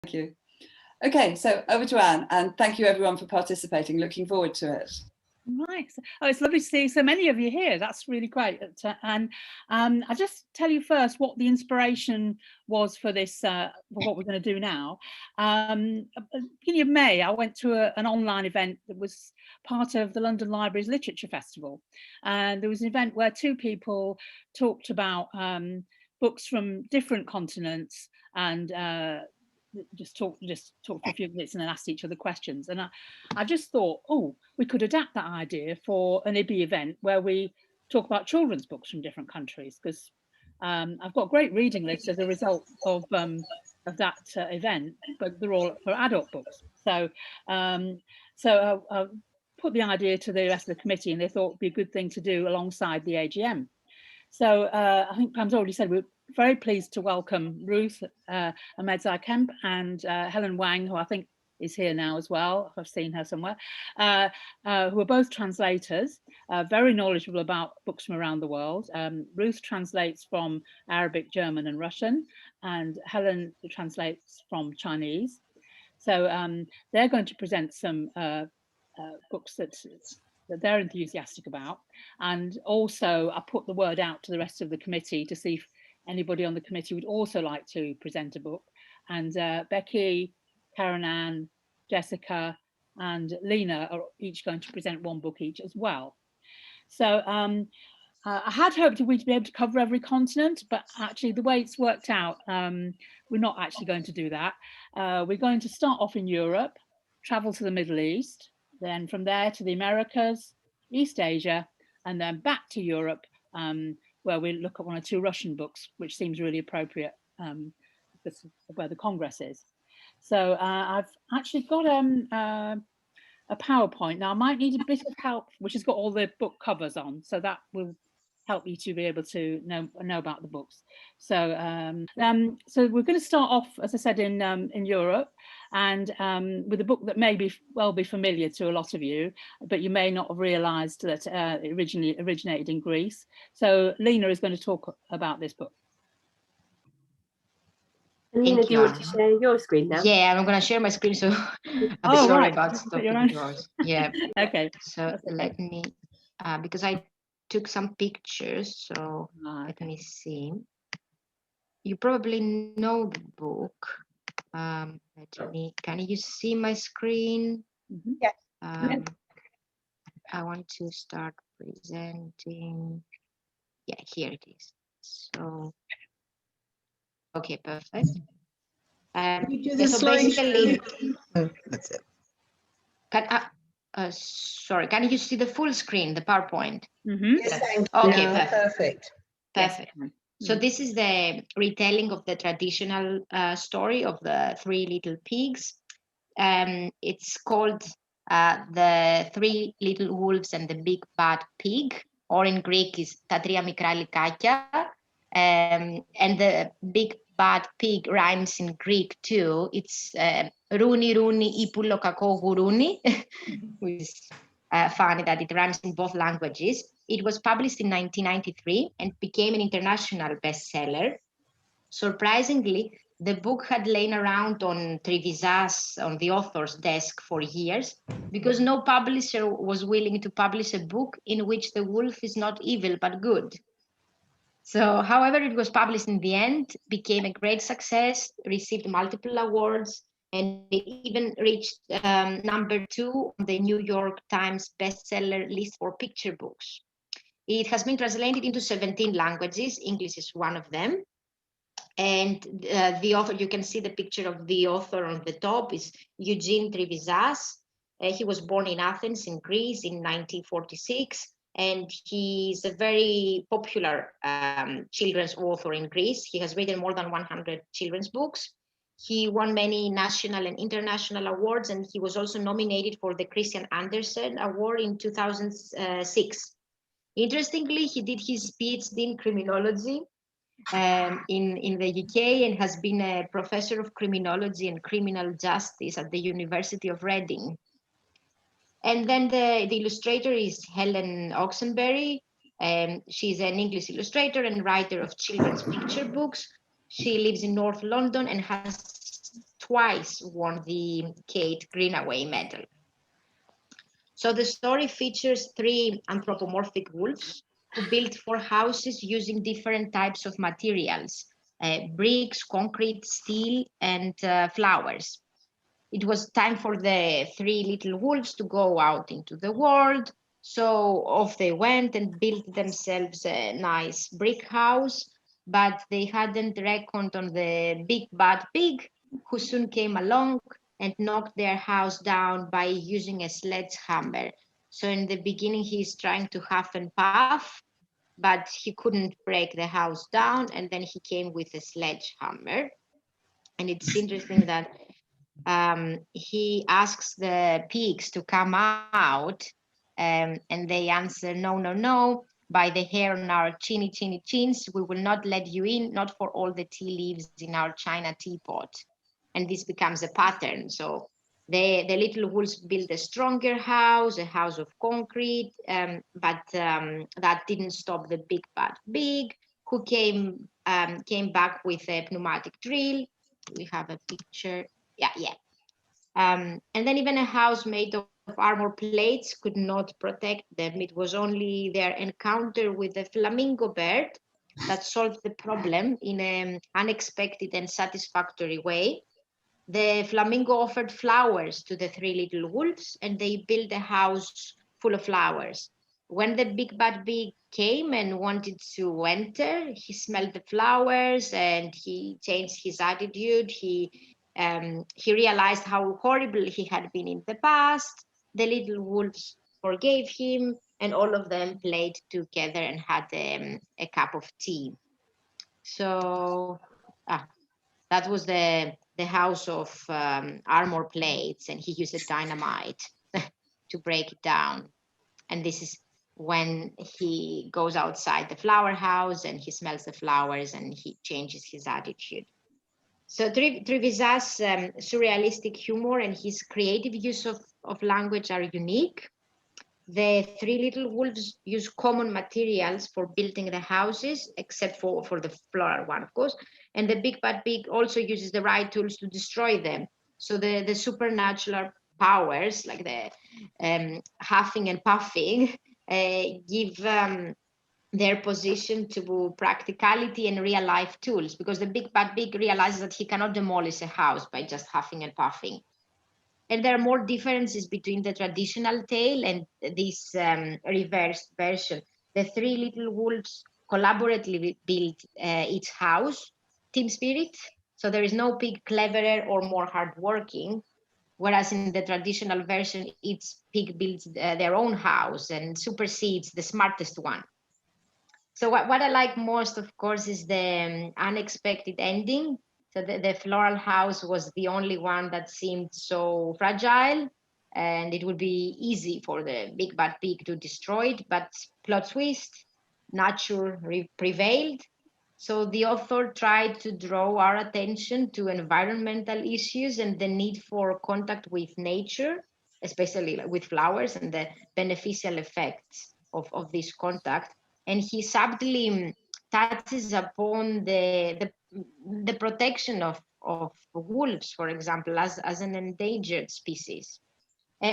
Thank you. Okay, so over to Anne, and thank you everyone for participating. Looking forward to it. Right. Oh, it's lovely to see so many of you here. That's really great. And I'll just tell you first what the inspiration was for this, for what we're going to do now. Beginning of May, I went to an online event that was part of the London Library's Literature Festival. And there was an event where two people talked about books from different continents and just talk for a few minutes and then asked each other questions. And I just thought, oh, we could adapt that idea for an IBBY event where we talk about children's books from different countries, because I've got a great reading list as a result of that event, but they're all for adult books. So I put the idea to the rest of the committee, and they thought it'd be a good thing to do alongside the AGM. So I think Pam's already said we're very pleased to welcome Ruth Ahmedzai-Kemp and Helen Wang, who I think is here now as well. I've seen her somewhere, who are both translators, very knowledgeable about books from around the world. Ruth translates from Arabic, German and Russian, and Helen translates from Chinese. So they're going to present some books that they're enthusiastic about. And also I put the word out to the rest of the committee to see if anybody on the committee would also like to present a book. And Becky, Karen Ann, Jessica and Lena are each going to present one book each as well. So I had hoped we'd be able to cover every continent, but actually the way it's worked out, we're not actually going to do that. We're going to start off in Europe, travel to the Middle East, then from there to the Americas, East Asia, and then back to Europe, where we look at one or two Russian books, which seems really appropriate because of where the Congress is. So I've actually got a PowerPoint. Now I might need a bit of help, which has got all the book covers on, so that will help you to be able to know about the books. So so we're going to start off, as I said, in Europe, and with a book that may be familiar to a lot of you, but you may not have realized that it originally originated in Greece. So Lena is going to talk about this book. Lena, do you want to share your screen now? Yeah, I'm going to share my screen, so I'm sorry about stopping yours. Yeah. Okay. So let me, because I took some pictures, so let me see. You probably know the book. Can you see my screen? Mm-hmm. Yes. I want to start presenting. Yeah, here it is. So, okay, perfect. You do the slideshow. That's it. Sorry, can you see the full screen, the PowerPoint? Mm-hmm. Yes, thank you. Okay, No, perfect. Perfect. Yes. So this is the retelling of the traditional story of the Three Little Pigs. It's called The Three Little Wolves and the Big Bad Pig, or in Greek is Ta Trία Μικρά Λυκάκια. And the Big Bad Pig rhymes in Greek too. It's Rouni Rouni Ipulo Kako Guruni, which is funny that it rhymes in both languages. It was published in 1993 and became an international bestseller. Surprisingly, the book had lain around on Trivizas, on the author's desk, for years, because no publisher was willing to publish a book in which the wolf is not evil but good. So, however, it was published in the end, became a great success, received multiple awards, and it even reached #2 on the New York Times bestseller list for picture books. It has been translated into 17 languages. English is one of them. And the author, you can see the picture of the author on the top, is Eugene Trivizas. He was born in Athens in Greece in 1946. And he's a very popular children's author in Greece. He has written more than 100 children's books. He won many national and international awards, and he was also nominated for the Christian Andersen Award in 2006. Interestingly, he did his PhD in criminology in the UK and has been a professor of criminology and criminal justice at the University of Reading. And then the illustrator is Helen Oxenbury. She's an English illustrator and writer of children's picture books. She lives in North London and has twice won the Kate Greenaway Medal. So the story features 3 anthropomorphic wolves who built 4 houses using different types of materials, bricks, concrete, steel, and flowers. It was time for the 3 little wolves to go out into the world. So off they went and built themselves a nice brick house, but they hadn't reckoned on the big bad pig, who soon came along and knocked their house down by using a sledgehammer. So in the beginning, he's trying to huff and puff, but he couldn't break the house down, and then he came with a sledgehammer. And it's interesting that he asks the pigs to come out, and they answer, no, no, no, by the hair on our chinny chins, we will not let you in, not for all the tea leaves in our china teapot. And this becomes a pattern. So the little wolves build a stronger house, a house of concrete, but that didn't stop the big bad pig, who came back with a pneumatic drill. We have a picture. Yeah. And then even a house made of armor plates could not protect them. It was only their encounter with the flamingo bird that solved the problem in an unexpected and satisfactory way. The flamingo offered flowers to the 3 little wolves, and they built a house full of flowers. When the big bad pig came and wanted to enter, he smelled the flowers and he changed his attitude. He realized how horrible he had been in the past. The little wolves forgave him, and all of them played together and had a cup of tea. So that was the house of armor plates, and he used a dynamite to break it down. And this is when he goes outside the flower house and he smells the flowers and he changes his attitude. So Trivizas' surrealistic humor and his creative use of language are unique. The 3 little wolves use common materials for building the houses, except for the floral one, of course. And the big bad pig also uses the right tools to destroy them. So the supernatural powers, like the huffing and puffing, give their position to practicality and real life tools, because the big bad pig realizes that he cannot demolish a house by just huffing and puffing. And there are more differences between the traditional tale and this reversed version. The 3 little wolves collaboratively built each house, team spirit. So there is no pig cleverer or more hardworking, whereas in the traditional version, each pig builds their own house and supersedes the smartest one. So what I like most, of course, is the unexpected ending. So the floral house was the only one that seemed so fragile, and it would be easy for the big bad pig to destroy it. But plot twist, nature prevailed. So the author tried to draw our attention to environmental issues and the need for contact with nature, especially with flowers, and the beneficial effects of this contact. And he subtly touches upon the protection of wolves, for example, as an endangered species.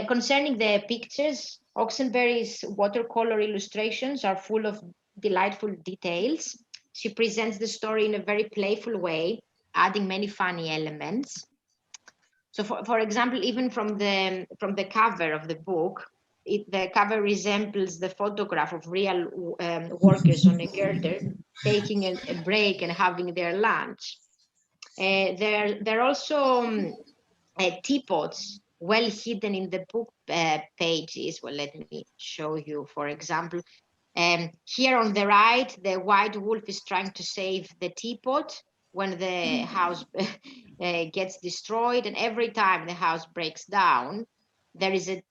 Concerning the pictures, Oxenbury's watercolor illustrations are full of delightful details. She presents the story in a very playful way, adding many funny elements. So for example, even from the cover of the book, the cover resembles the photograph of real workers on a girder taking a break and having their lunch. There are also teapots well hidden in the book pages. Well, let me show you, for example. Here on the right, the white wolf is trying to save the teapot when the house gets destroyed, and every time the house breaks down, there is a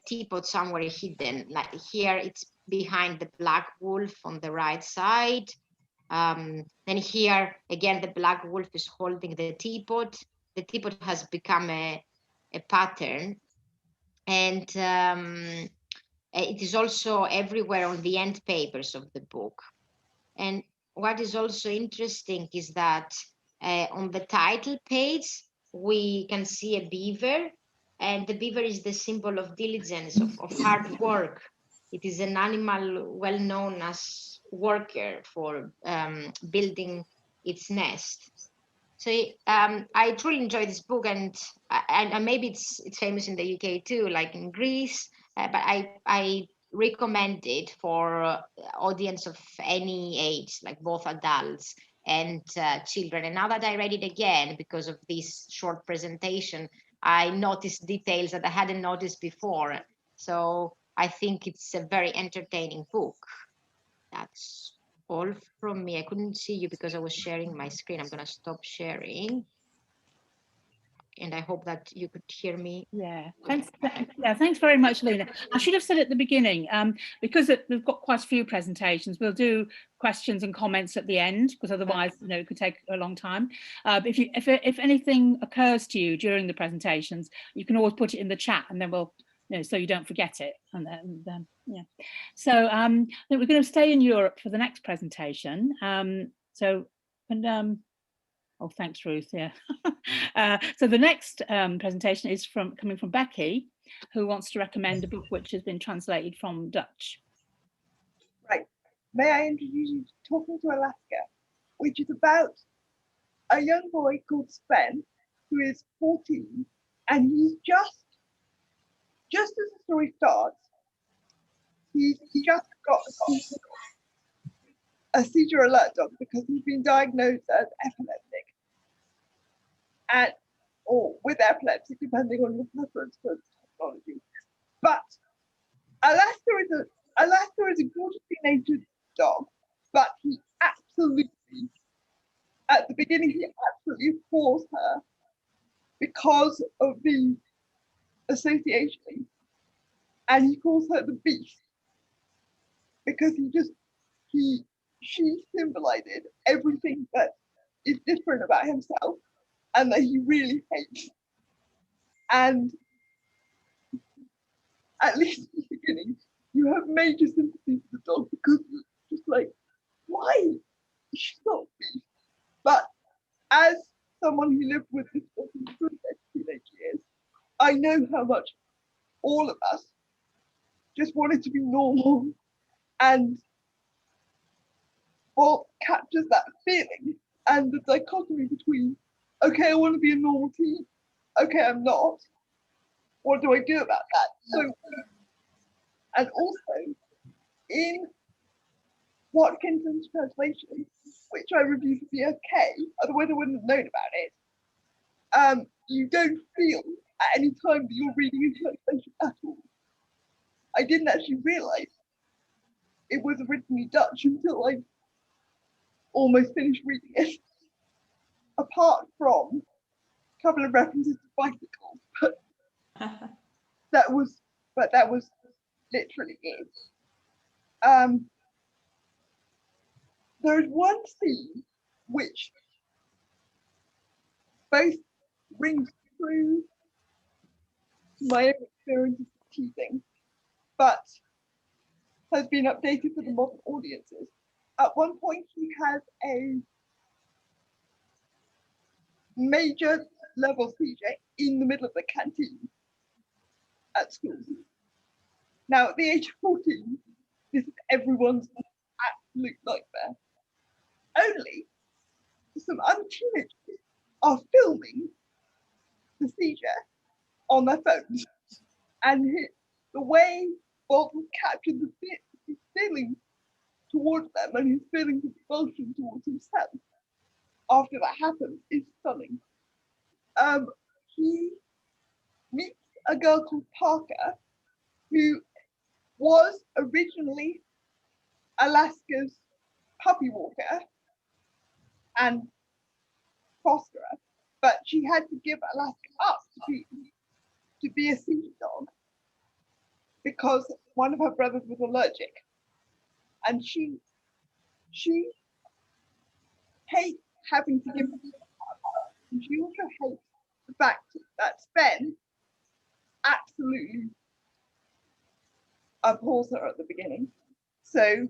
teapot somewhere hidden. Like here, it's behind the black wolf on the right side. Then here, again, the black wolf is holding the teapot. The teapot has become a pattern. And it is also everywhere on the end papers of the book. And what is also interesting is that on the title page, we can see a beaver, and the beaver is the symbol of diligence, of hard work. It is an animal well known as worker for building its nest. So I truly enjoy this book, and maybe it's famous in the UK too, like in Greece. But I recommend it for audience of any age, like both adults and children. And now that I read it again, because of this short presentation, I noticed details that I hadn't noticed before. So I think it's a very entertaining book. That's all from me. I couldn't see you because I was sharing my screen. I'm going to stop sharing. And I hope that you could hear me. Yeah, thanks. Yeah, thanks very much, Lena. I should have said at the beginning, because we've got quite a few presentations, we'll do questions and comments at the end, because otherwise, you know, it could take a long time. If anything occurs to you during the presentations, you can always put it in the chat, and then we'll, you know, so you don't forget it. And then yeah. So I think we're going to stay in Europe for the next presentation. Oh, thanks, Ruth. Yeah. So the next presentation is coming from Becky, who wants to recommend a book which has been translated from Dutch. Right. May I introduce you to Talking to Alaska, which is about a young boy called Sven, who is 14, and he's just as the story starts, he's just got a seizure alert dog because he's been diagnosed as epileptic, or with epilepsy, depending on your preference for technology. But Alaska is a gorgeously natured dog, but he absolutely, at the beginning, he absolutely abhors her because of the association, and he calls her the beast because she symbolizes everything that is different about himself and that he really hates. And at least in the beginning, you have major sympathy for the dog because it's just like, why? She's not beast. But as someone who lived with this dog for their teenage years, I know how much all of us just wanted to be normal, and Walt captures that feeling and the dichotomy between, okay, I want to be a normal teen, okay, I'm not. What do I do about that? So, and also in Watkinson's translation, which I reviewed for the UK, otherwise I wouldn't have known about it, you don't feel at any time that you're reading a translation at all. I didn't actually realise it was originally Dutch until I almost finished reading it. Apart from a couple of references to bicycles, but that was literally it. There is one scene which both rings true to my own experience of teaching, but has been updated for the modern audiences. At one point, he has a major level seizure in the middle of the canteen at school. Now, at the age of 14, this is everyone's absolute nightmare. Only some other teenagers are filming the seizure on their phones, and the way Bolt captured his feelings towards them and his feelings of revulsion towards himself after that happens is stunning. He meets a girl called Parker, who was originally Alaska's puppy walker and fosterer, but she had to give Alaska up to be a seizure dog because one of her brothers was allergic, and she hates having to give up. And she also hates the fact that Sven absolutely abhors her at the beginning. So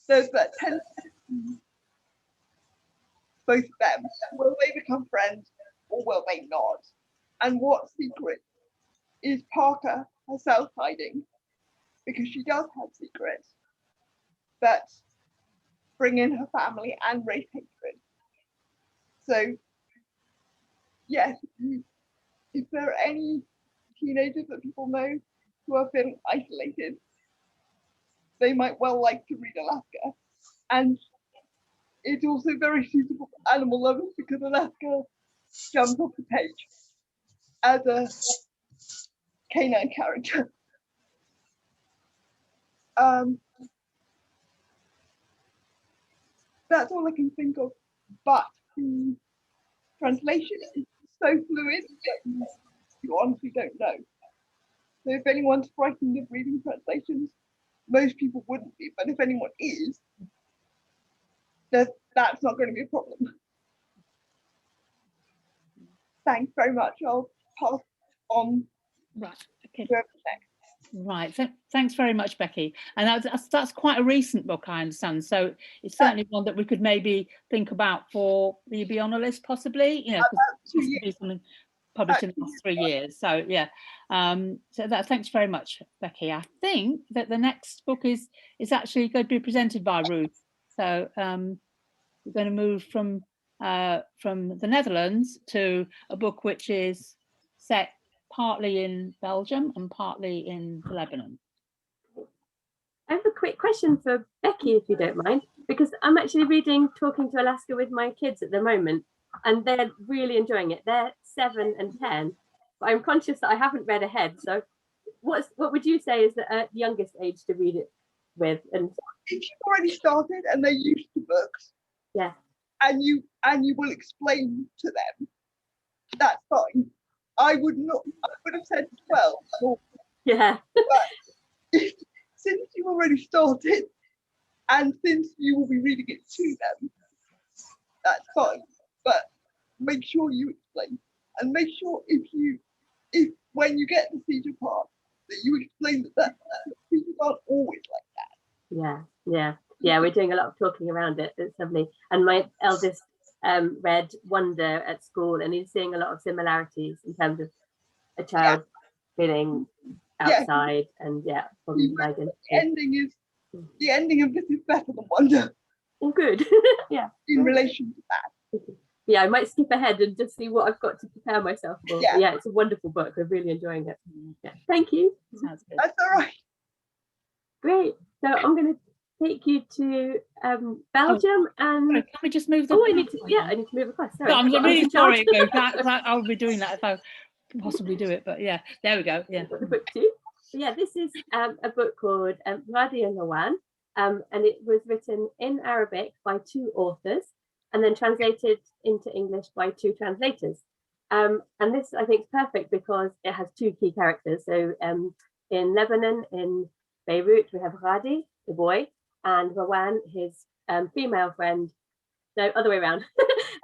there's that tension, both of them. Will they become friends? or will they not? And what secret is Parker herself hiding? Because she does have secrets that bring in her family and race hatred. So, yes, if there are any teenagers that people know who are feeling isolated, they might well like to read Alaska. And it's also very suitable for animal lovers because Alaska jumps off the page as a canine character. That's all I can think of, but the translation is so fluid that you honestly don't know. So if anyone's frightened of reading translations, most people wouldn't be, but if anyone is, that's not going to be a problem. Thanks very much. I'll pass on. Right. Okay. Whoever's next. Right. Thanks very much, Becky. And that's quite a recent book, I understand. So it's certainly one that we could maybe think about for the IBBY Honour List, possibly. You know, because it be something published in the last 3 years. So yeah. Thanks very much, Becky. I think that the next book is actually going to be presented by Ruth. So we're going to move from the Netherlands to a book which is set partly in Belgium and partly in Lebanon. I have a quick question for Becky, if you don't mind, because I'm actually reading Talking to Alaska with my kids at the moment, and they're really enjoying it. They're 7 and 10, but I'm conscious that I haven't read ahead. So what would you say is the youngest age to read it with? And if you've already started and they're used to books, yeah, and you will explain to them, that's fine. I would have said 12. Or, yeah. But since you've already started, and since you will be reading it to them, that's fine. But make sure you explain, and make sure if when you get the seizure part, that you explain that seizures aren't always like that. Yeah. We're doing a lot of talking around it. It's lovely. And my eldest read Wonder at school, and he's seeing a lot of similarities in terms of a child feeling outside and from identity. The ending of this is better than Wonder. Oh, good. Yeah. In relation to that. Yeah, I might skip ahead and just see what I've got to prepare myself for. Yeah, it's a wonderful book. I'm really enjoying it. Yeah, thank you. Sounds good. That's all right. Great. So I'm going to take you to Belgium and. Sorry, can we just move the? I need to move across. Sorry, I'm really sorry. I'll be doing that if I possibly do it. But yeah, there we go. Yeah. The book too. So yeah, this is a book called Ghady and Rawan, and it was written in Arabic by 2 authors, and then translated into English by 2 translators. And this, I think, is perfect because it has 2 key characters. So in Lebanon, in Beirut, we have Ghady, the boy, and Rawan, his female friend. No, other way around.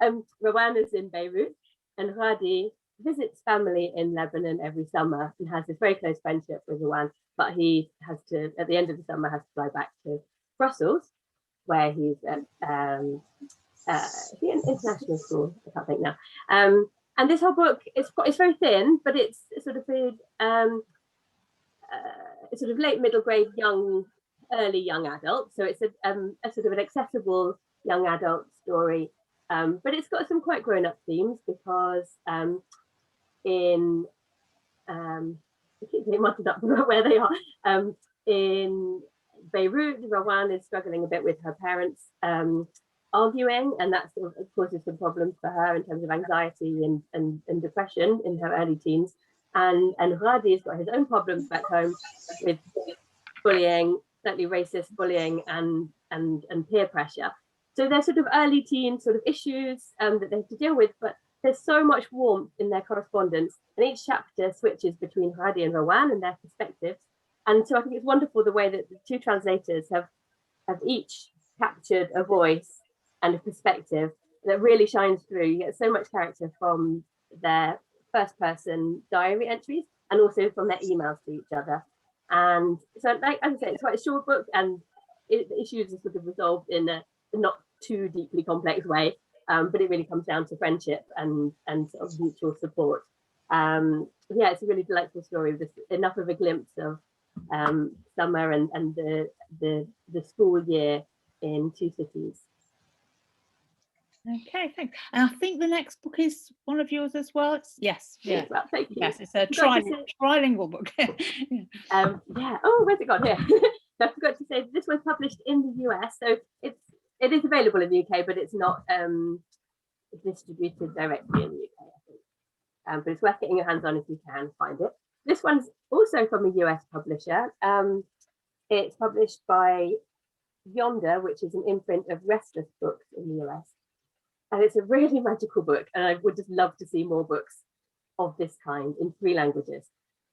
Rawan is in Beirut, and Ghady visits family in Lebanon every summer and has this very close friendship with Juan, but he has to, at the end of the summer, has to fly back to Brussels, where he's at an international school, I can't think now. And this whole book it's very thin, but it's sort of late middle grade, early young adult. So it's a sort of an accessible young adult story, but it's got some quite grown up themes because in I keep getting muddled up about where they are. In Beirut, Rawan is struggling a bit with her parents arguing, and that sort of causes some problems for her in terms of anxiety and depression in her early teens. And Ghady has got his own problems back home with bullying, certainly racist bullying and peer pressure. So they're sort of early teen sort of issues that they have to deal with, but there's so much warmth in their correspondence, and each chapter switches between Ghady and Rawan and their perspectives. And so I think it's wonderful the way that the 2 translators have each captured a voice and a perspective that really shines through. You get so much character from their first person diary entries and also from their emails to each other. And so, like as I say, it's quite a short book, and the issues are sort of resolved in a not too deeply complex way. but it really comes down to friendship and sort of mutual support. Yeah, it's a really delightful story with enough of a glimpse of summer and the school year in two cities. Okay, thanks. And I think the next book is one of yours as well. Yes, yeah. Well, thank you. Yes, it's a trilingual book. Yeah. Oh, where's it gone here? I forgot to say this was published in the US, so it is available in the UK, but it's not distributed directly in the UK, I think. But it's worth getting your hands on if you can find it. This one's also from a US publisher. It's published by Yonder, which is an imprint of Restless Books in the US. And it's a really magical book, and I would just love to see more books of this kind in 3 languages.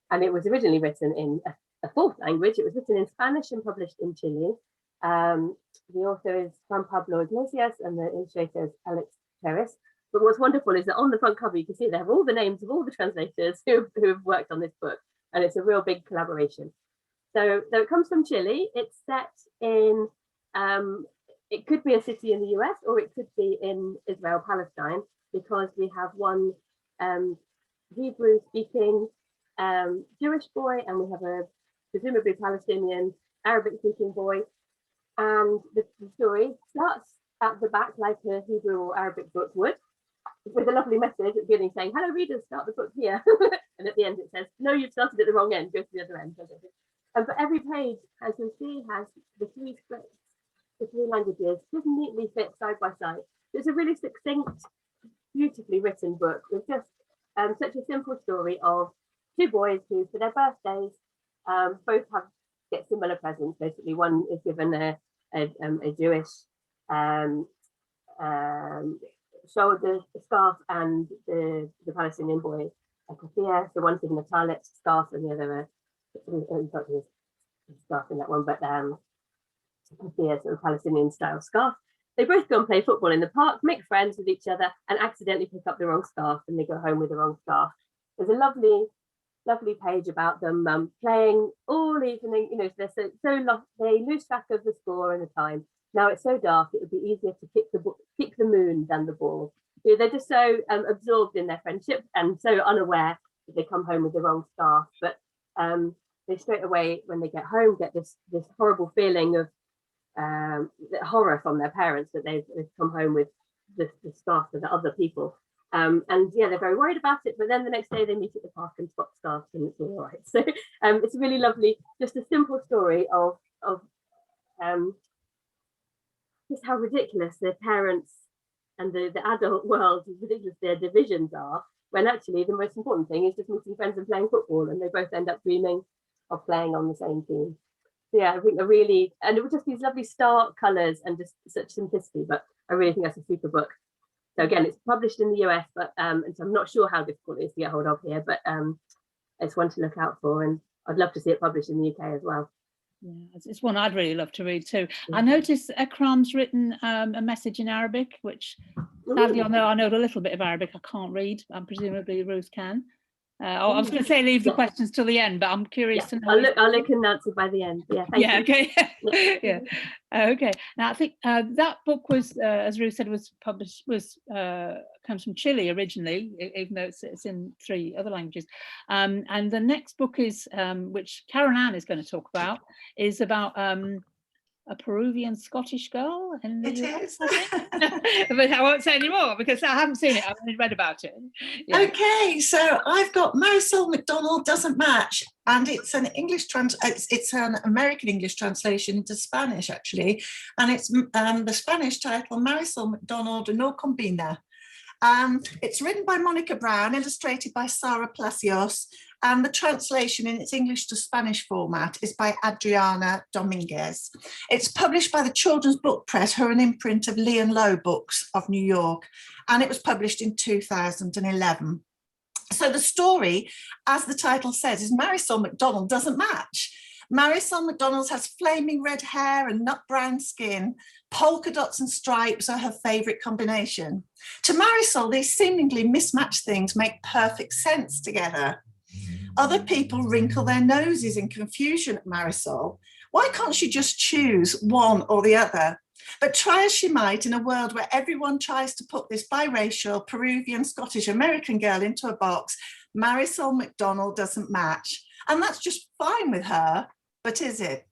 And it was originally written in a 4th language. It was written in Spanish and published in Chile. The author is Juan Pablo Iglesias, and the illustrator is Alex Perez. But what's wonderful is that on the front cover, you can see they have all the names of all the translators who have worked on this book, and it's a real big collaboration. So it comes from Chile. It's set in, it could be a city in the US, or it could be in Israel, Palestine, because we have one Hebrew-speaking Jewish boy, and we have a presumably Palestinian Arabic-speaking boy. And the story starts at the back like a Hebrew or Arabic book would, with a lovely message at the beginning saying, "Hello readers, start the book here." And at the end it says, "No, you've started at the wrong end, go to the other end." And but every page, as you'll see, has the 3 scripts, the 3 languages, just neatly fit side by side. It's a really succinct, beautifully written book with just such a simple story of 2 boys who, for their birthdays, both get similar presents. Basically, one is given a Jewish shoulder scarf, and the Palestinian boy a kafia. So one's given a talit scarf, and the other a scarf in that one, but kafia, sort of Palestinian style scarf. They both go and play football in the park, make friends with each other, and accidentally pick up the wrong scarf, and they go home with the wrong scarf. There's a lovely page about them playing all evening. You know, they're so lost, they lose track of the score and the time. Now it's so dark, it would be easier to kick the moon than the ball. You know, they're just so absorbed in their friendship and so unaware that they come home with the wrong scarf. But they straight away, when they get home, get this horrible feeling of horror from their parents that they've come home with the scarf of the other people. And yeah, they're very worried about it, but then the next day they meet at the park and swap scarves and it's all right. So it's a really lovely, just a simple story of just how ridiculous their parents and the adult world, as ridiculous their divisions are, when actually the most important thing is just meeting friends and playing football, and they both end up dreaming of playing on the same team. So yeah, I think and it was just these lovely stark colours and just such simplicity, but I really think that's a super book. So again, it's published in the US, but and so I'm not sure how difficult it is to get hold of here, but it's one to look out for, and I'd love to see it published in the UK as well. Yeah, it's one I'd really love to read too. I noticed Akram's written a message in Arabic, which sadly I know a little bit of Arabic. I can't read, and presumably Ruth can. I was going to say leave the questions till the end, but I'm curious to know. I'll look and answer by the end. Yeah, thank you. Okay. Yeah. Okay. Now I think that book was, as Ruth said, was published, comes from Chile originally, even though it's in 3 other languages. And the next book is, which Karen Ann is going to talk about, is about a Peruvian Scottish girl in the US, I think. But I won't say any more because I haven't seen it. I've only read about it. Yeah. Okay, so I've got Marisol McDonald Doesn't Match, and it's an it's an American English translation into Spanish actually, and it's the Spanish title Marisol McDonald No Combina. It's written by Monica Brown, illustrated by Sara Palacios, and the translation in its English to Spanish format is by Adriana Dominguez. It's published by the Children's Book Press, who are an imprint of Lee and Low Books of New York, and it was published in 2011. So the story, as the title says, is Marisol McDonald Doesn't Match. Marisol McDonald has flaming red hair and nut brown skin. Polka dots and stripes are her favourite combination. To Marisol, these seemingly mismatched things make perfect sense together. Other people wrinkle their noses in confusion at Marisol. Why can't she just choose one or the other? But try as she might, in a world where everyone tries to put this biracial Peruvian, Scottish, American girl into a box, Marisol McDonald doesn't match. And that's just fine with her, but is it?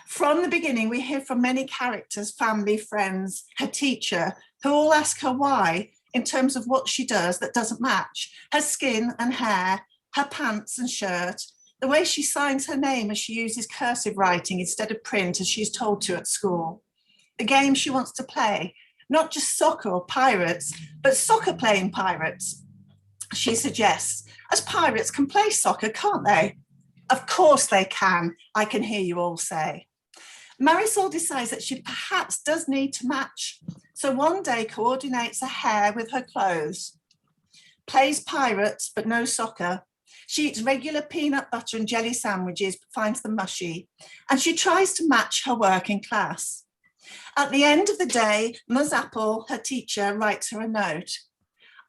From the beginning, we hear from many characters, family, friends, her teacher, who all ask her why, in terms of what she does that doesn't match. Her skin and hair, her pants and shirt, the way she signs her name as she uses cursive writing instead of print as she's told to at school. The game she wants to play, not just soccer or pirates, but soccer playing pirates. She suggests, as pirates can play soccer, can't they? Of course they can, I can hear you all say. Marisol decides that she perhaps does need to match. So one day coordinates her hair with her clothes, plays pirates, but no soccer. She eats regular peanut butter and jelly sandwiches, but finds them mushy. And she tries to match her work in class. At the end of the day, Ms. Apple, her teacher, writes her a note.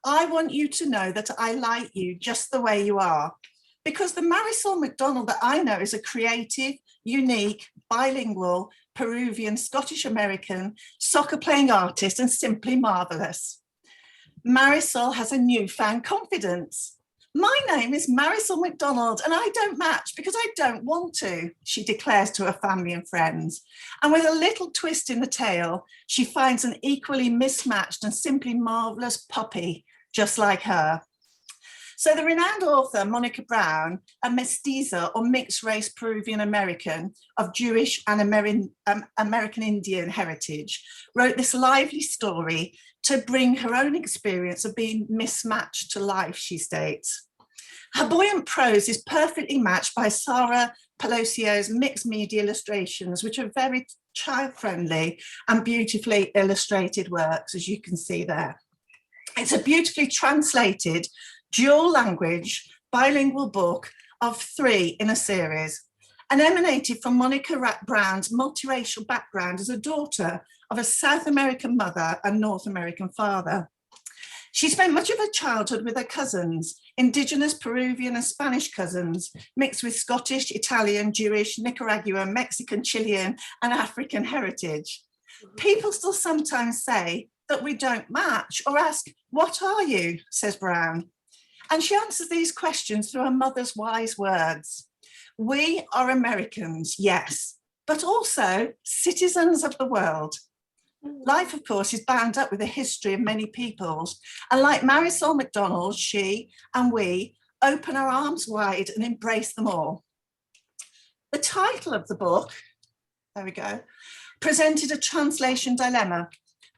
I want you to know that I like you just the way you are, because the Marisol McDonald that I know is a creative, unique, bilingual, Peruvian, Scottish American, soccer playing artist and simply marvelous. Marisol has a newfound confidence. My name is Marisol McDonald and I don't match because I don't want to, she declares to her family and friends. And with a little twist in the tale, she finds an equally mismatched and simply marvelous puppy, just like her. So the renowned author, Monica Brown, a mestiza or mixed race Peruvian American of Jewish and American Indian heritage, wrote this lively story to bring her own experience of being mismatched to life, she states. Her buoyant prose is perfectly matched by Sarah Pelocio's mixed media illustrations, which are very child-friendly and beautifully illustrated works, as you can see there. It's a beautifully translated, dual language, bilingual book of 3 in a series, and emanated from Monica Brown's multiracial background as a daughter of a South American mother and North American father. She spent much of her childhood with her cousins, Indigenous Peruvian and Spanish cousins, mixed with Scottish, Italian, Jewish, Nicaraguan, Mexican, Chilean, and African heritage. People still sometimes say that we don't match or ask, what are you, says Brown. And she answers these questions through her mother's wise words. We are Americans, yes, but also citizens of the world. Life, of course, is bound up with the history of many peoples. And like Marisol McDonald, she and we open our arms wide and embrace them all. The title of the book, there we go, presented a translation dilemma,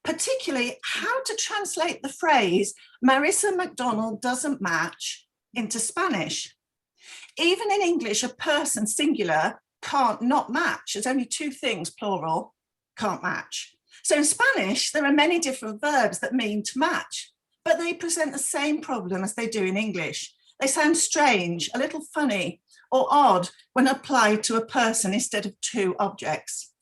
particularly how to translate the phrase Marisol McDonald doesn't match into Spanish. Even in English, a person singular can't not match. There's only 2 things, plural, can't match. So in Spanish, there are many different verbs that mean to match, but they present the same problem as they do in English. They sound strange, a little funny, or odd when applied to a person instead of 2 objects.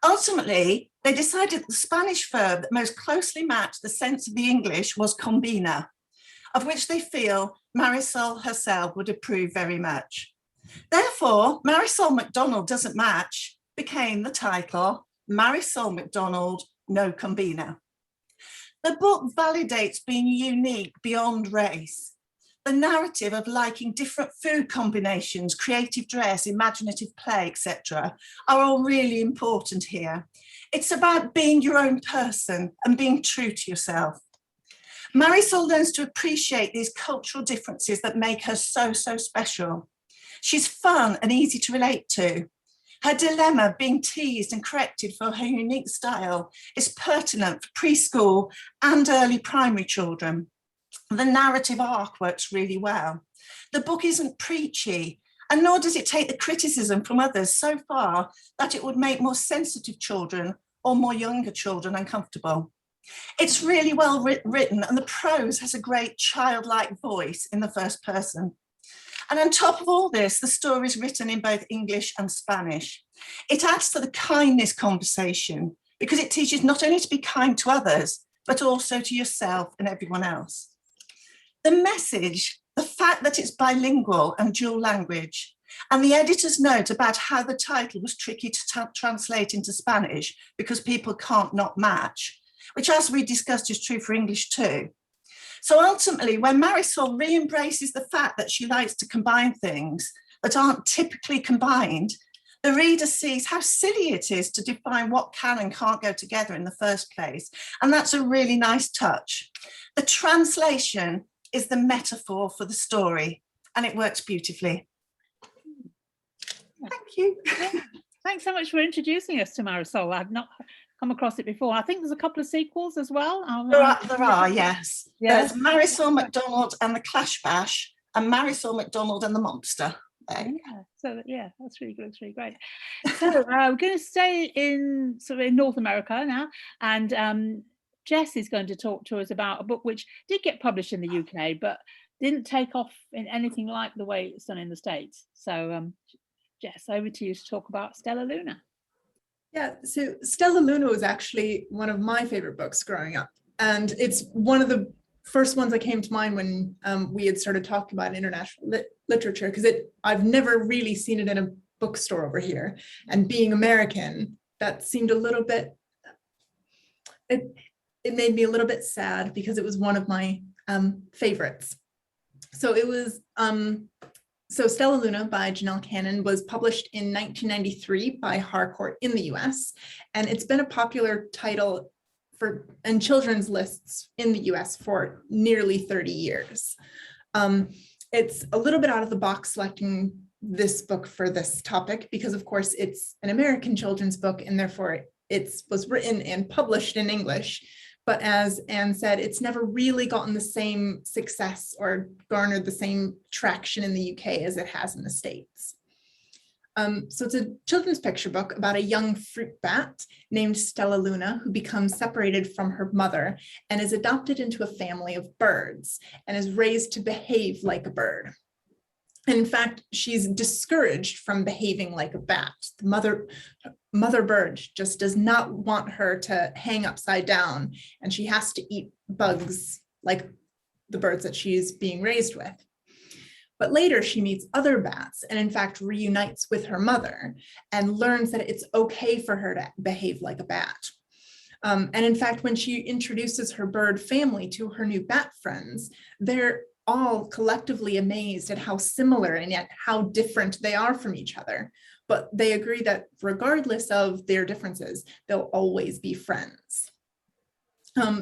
Ultimately, they decided that the Spanish verb that most closely matched the sense of the English was combina, of which they feel Marisol herself would approve very much. Therefore, Marisol McDonald doesn't match became the title Marisol McDonald, no combina. The book validates being unique beyond race. The narrative of liking different food combinations, creative dress, imaginative play, etc., are all really important here. It's about being your own person and being true to yourself. Marisol learns to appreciate these cultural differences that make her so, so special. She's fun and easy to relate to. Her dilemma, being teased and corrected for her unique style, is pertinent for preschool and early primary children. The narrative arc works really well. The book isn't preachy, and nor does it take the criticism from others so far that it would make more sensitive children or more younger children uncomfortable. It's really well written, and the prose has a great childlike voice in the first person. And on top of all this, the story is written in both English and Spanish. It adds to the kindness conversation because it teaches not only to be kind to others, but also to yourself and everyone else. The message, the fact that it's bilingual and dual language, And the editor's note about how the title was tricky to translate into Spanish because people can't not match, which, as we discussed, is true for English too. So ultimately, when Marisol re-embraces the fact that she likes to combine things that aren't typically combined, the reader sees how silly it is to define what can and can't go together in the first place. And that's a really nice touch. The translation is the metaphor for the story, and it works beautifully. Thank you. Yeah. Thanks so much for introducing us to Marisol. I've not come across it before. I think there's a couple of sequels as well. There are, yes. Yes. There's Marisol McDonald and the Clash Bash, and Marisol McDonald and the Monster. Yeah, so yeah, that's really good. That's really great. So we're going to stay in North America now, and Jess is going to talk to us about a book which did get published in the UK, but didn't take off in anything like the way it's done in the States. So Jess, over to you to talk about Stellaluna. Yeah, so Stellaluna was actually one of my favorite books growing up, and it's one of the first ones that came to mind when we had started talking about international literature, because I've never really seen it in a bookstore over here, and being American, that seemed a little bit, it made me a little bit sad because it was one of my favorites. So it was so Stellaluna by Janell Cannon was published in 1993 by Harcourt in the US, and it's been a popular title in children's lists in the US for nearly 30 years. It's a little bit out of the box selecting this book for this topic because, of course, it's an American children's book, and therefore it was written and published in English. But as Anne said, it's never really gotten the same success or garnered the same traction in the UK as it has in the States. So it's a children's picture book about a young fruit bat named Stellaluna who becomes separated from her mother and is adopted into a family of birds and is raised to behave like a bird. And in fact, she's discouraged from behaving like a bat. The mother bird just does not want her to hang upside down, and she has to eat bugs like the birds that she's being raised with. But later she meets other bats and in fact reunites with her mother and learns that it's okay for her to behave like a bat. And in fact, when she introduces her bird family to her new bat friends, they're all collectively amazed at how similar and yet how different they are from each other. But they agree that regardless of their differences, they'll always be friends.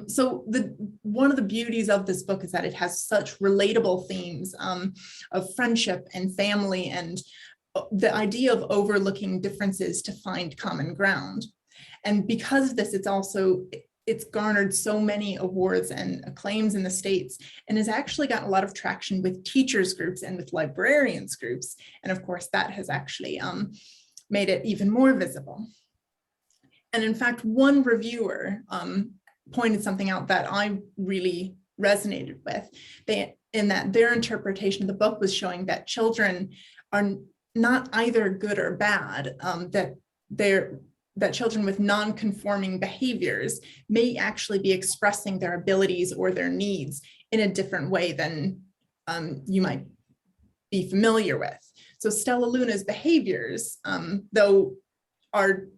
So one of the beauties of this book is that it has such relatable themes of friendship and family and the idea of overlooking differences to find common ground. And because of this, it's garnered so many awards and acclaims in the States and has actually gotten a lot of traction with teachers groups and with librarians groups. And of course, that has actually made it even more visible. And in fact, one reviewer pointed something out that I really resonated with, in that their interpretation of the book was showing that children are not either good or bad, that children with non-conforming behaviors may actually be expressing their abilities or their needs in a different way than you might be familiar with. So Stellaluna's behaviors, though are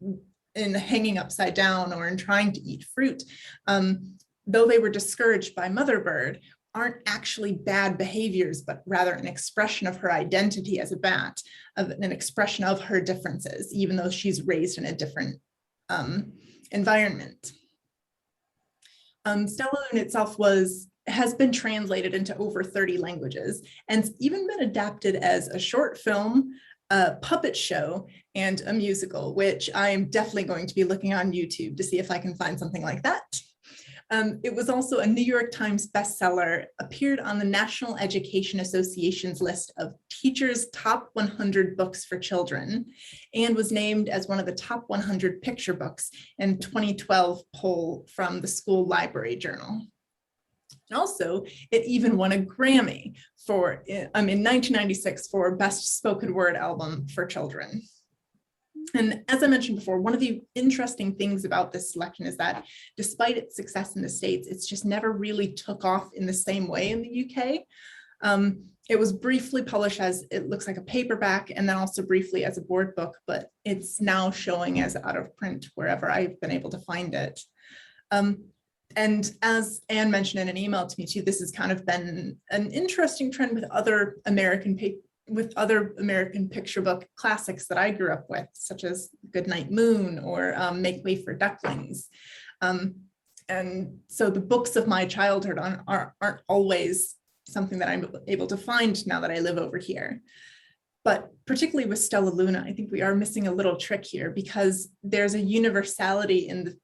in hanging upside down or in trying to eat fruit, though they were discouraged by Mother Bird, aren't actually bad behaviors, but rather an expression of her identity as a bat, of an expression of her differences, even though she's raised in a different environment. Stellaluna itself has been translated into over 30 languages and it's even been adapted as a short film, a puppet show, and a musical, which I am definitely going to be looking on YouTube to see if I can find something like that. It was also a New York Times bestseller, appeared on the National Education Association's list of teachers' top 100 books for children, and was named as one of the top 100 picture books in 2012 poll from the School Library Journal. And also, it even won a Grammy in 1996 for Best Spoken Word Album for Children. And as I mentioned before, one of the interesting things about this selection is that despite its success in the States, it's just never really took off in the same way in the UK. it was briefly published as, it looks like a paperback, and then also briefly as a board book, but it's now showing as out of print wherever I've been able to find it. And as Anne mentioned in an email to me too, this has kind of been an interesting trend with other American picture book classics that I grew up with, such as Goodnight Moon or Make Way for Ducklings. And so the books of my childhood aren't always something that I'm able to find now that I live over here. But particularly with Stellaluna, I think we are missing a little trick here, because there's a universality in the,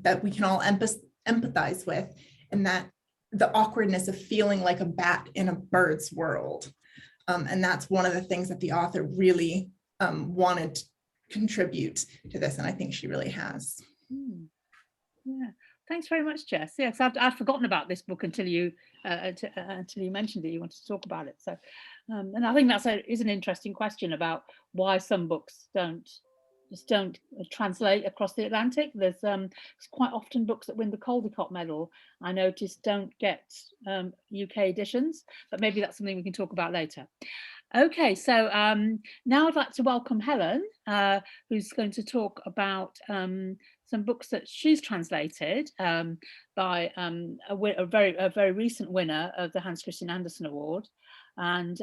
that we can all empathize with, and that the awkwardness of feeling like a bat in a bird's world. And that's one of the things that the author really wanted to contribute to this, and I think she really has. Yeah, thanks very much, Jess. Yes, I'd forgotten about this book until you mentioned it. You wanted to talk about it. So, and I think is an interesting question about why some books just don't translate across the Atlantic. There's quite often books that win the Caldecott Medal, I noticed, don't get UK editions, but maybe that's something we can talk about later. Okay, so now I'd like to welcome Helen, who's going to talk about some books that she's translated by a very recent winner of the Hans Christian Andersen Award. And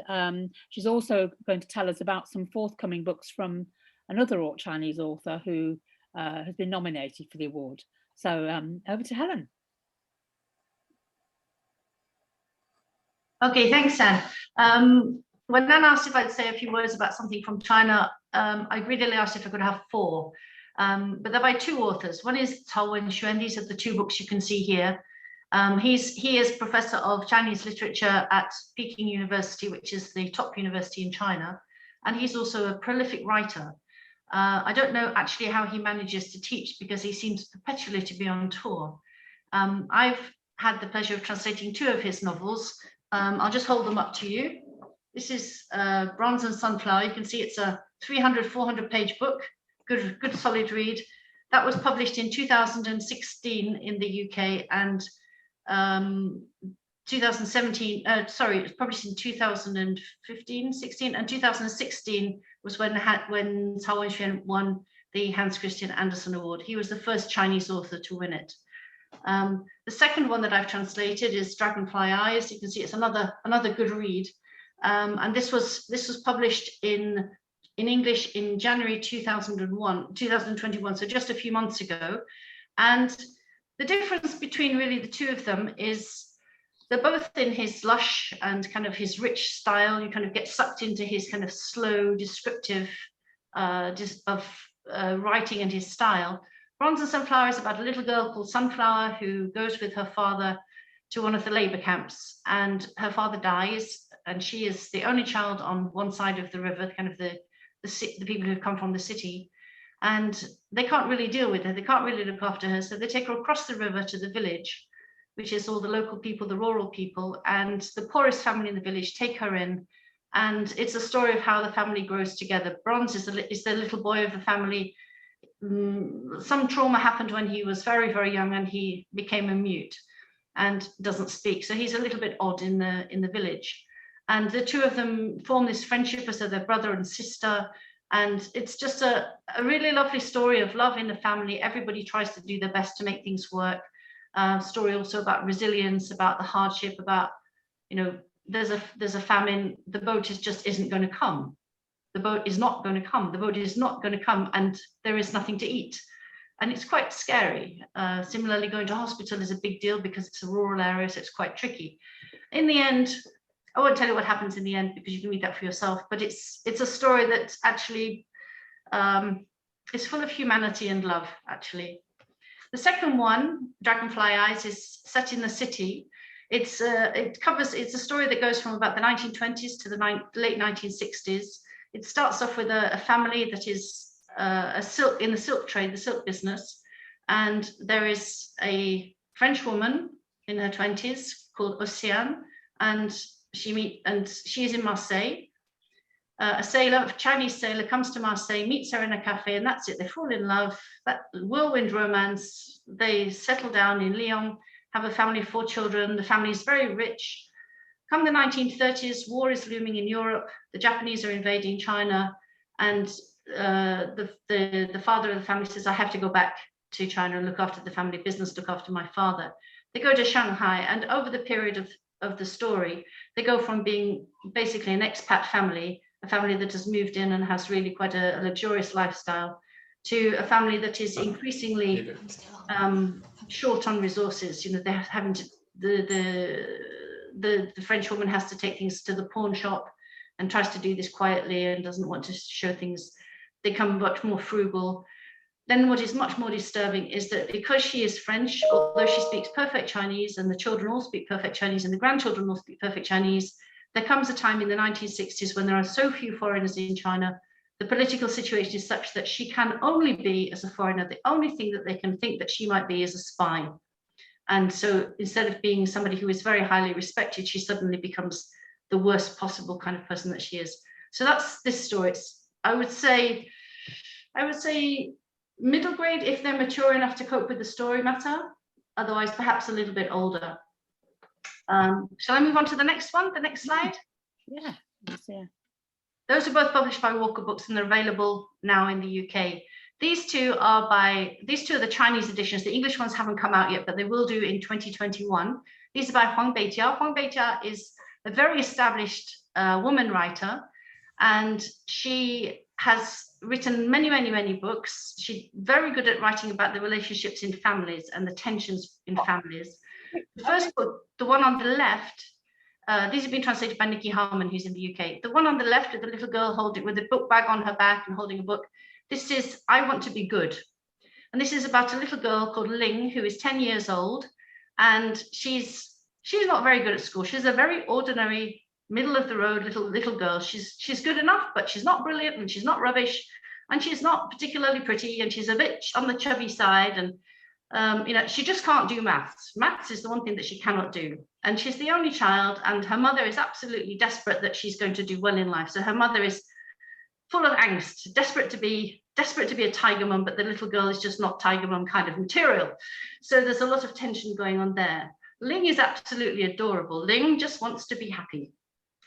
she's also going to tell us about some forthcoming books from another Chinese author who has been nominated for the award. So over to Helen. Okay, thanks, Anne. When Anne asked if I'd say a few words about something from China, I greedily asked if I could have 4. But they're by 2 authors. One is Wenxuan. These are the 2 books you can see here. He is professor of Chinese literature at Peking University, which is the top university in China. And he's also a prolific writer. I don't know actually how he manages to teach, because he seems perpetually to be on tour. I've had the pleasure of translating 2 of his novels. I'll just hold them up to you. This is Bronze and Sunflower. You can see it's a 300-400 page book, good solid read. That was published in 2016 in the UK, and 2017, sorry, it was published in 2015, 16, and 2016 was when Wenxuan won the Hans Christian Andersen Award. He was the first Chinese author to win it. The second one that I've translated is Dragonfly Eyes. You can see it's another good read. And this was published in English in January 2021, so just a few months ago. And the difference between really the 2 of them is they're both in his lush and kind of his rich style. You kind of get sucked into his kind of slow, descriptive writing and his style. Bronze and Sunflower is about a little girl called Sunflower who goes with her father to one of the labor camps, and her father dies, and she is the only child on one side of the river, kind of the people who've come from the city, and they can't really deal with her. They can't really look after her, so they take her across the river to the village, which is all the local people, the rural people, and the poorest family in the village take her in. And it's a story of how the family grows together. Bronze is the little boy of the family. Some trauma happened when he was very, very young, and he became a mute and doesn't speak. So he's a little bit odd in the village. And the 2 of them form this friendship as their brother and sister. And it's just a really lovely story of love in the family. Everybody tries to do their best to make things work. Story also about resilience, about the hardship, about, you know, there's a famine, the boat just isn't going to come. The boat is not going to come. The boat is not going to come, and there is nothing to eat. And it's quite scary. Similarly, going to hospital is a big deal because it's a rural area, so it's quite tricky. In the end, I won't tell you what happens in the end because you can read that for yourself, but it's a story that actually is full of humanity and love, actually. The second one, Dragonfly Eyes, is set in the city. It's a story that goes from about the 1920s to the late 1960s. It starts off with a family that is in the silk trade, the silk business, and there is a French woman in her 20s called Hussain, and she is in Marseille. A Chinese sailor comes to Marseille, meets her in a cafe, and that's it. They fall in love, that whirlwind romance. They settle down in Lyon, have a family of 4 children. The family is very rich. Come the 1930s, war is looming in Europe. The Japanese are invading China, and the father of the family says, I have to go back to China and look after the family business, look after my father. They go to Shanghai, and over the period of the story, they go from being basically an expat family, a family that has moved in and has really quite a luxurious lifestyle, to a family that is increasingly short on resources. You know, they're having to, the French woman has to take things to the pawn shop and tries to do this quietly and doesn't want to show things. They become much more frugal. Then what is much more disturbing is that because she is French, although she speaks perfect Chinese and the children all speak perfect Chinese and the grandchildren all speak perfect Chinese, there comes a time in the 1960s when there are so few foreigners in China, the political situation is such that she can only be, as a foreigner, the only thing that they can think that she might be is a spy. And so instead of being somebody who is very highly respected, she suddenly becomes the worst possible kind of person that she is. So that's this story. I would say middle grade if they're mature enough to cope with the story matter, otherwise perhaps a little bit older. Shall I move on to the next one, the next slide? Yeah. Those are both published by Walker Books and they're available now in the UK. These two are the Chinese editions. The English ones haven't come out yet, but they will do in 2021. These are by Huang Beijia. Huang Beijia is a very established woman writer, and she has written many books. She's very good at writing about the relationships in families and the tensions in families. The first book, the one on the left, these have been translated by Nikki Harman, who's in the UK. The one on the left with the little girl holding with a book bag on her back and holding a book. This is I Want to Be Good. And this is about a little girl called Ling, who is 10 years old. And she's not very good at school. She's a very ordinary, middle of the road little girl. She's good enough, but she's not brilliant and she's not rubbish. And she's not particularly pretty, and she's a bit on the chubby side. And you know, she just can't do maths. Maths is the one thing that she cannot do. And she's the only child, and her mother is absolutely desperate that she's going to do well in life. So her mother is full of angst, desperate to be a tiger mum, but the little girl is just not tiger mum kind of material. So there's a lot of tension going on there. Ling is absolutely adorable. Ling just wants to be happy.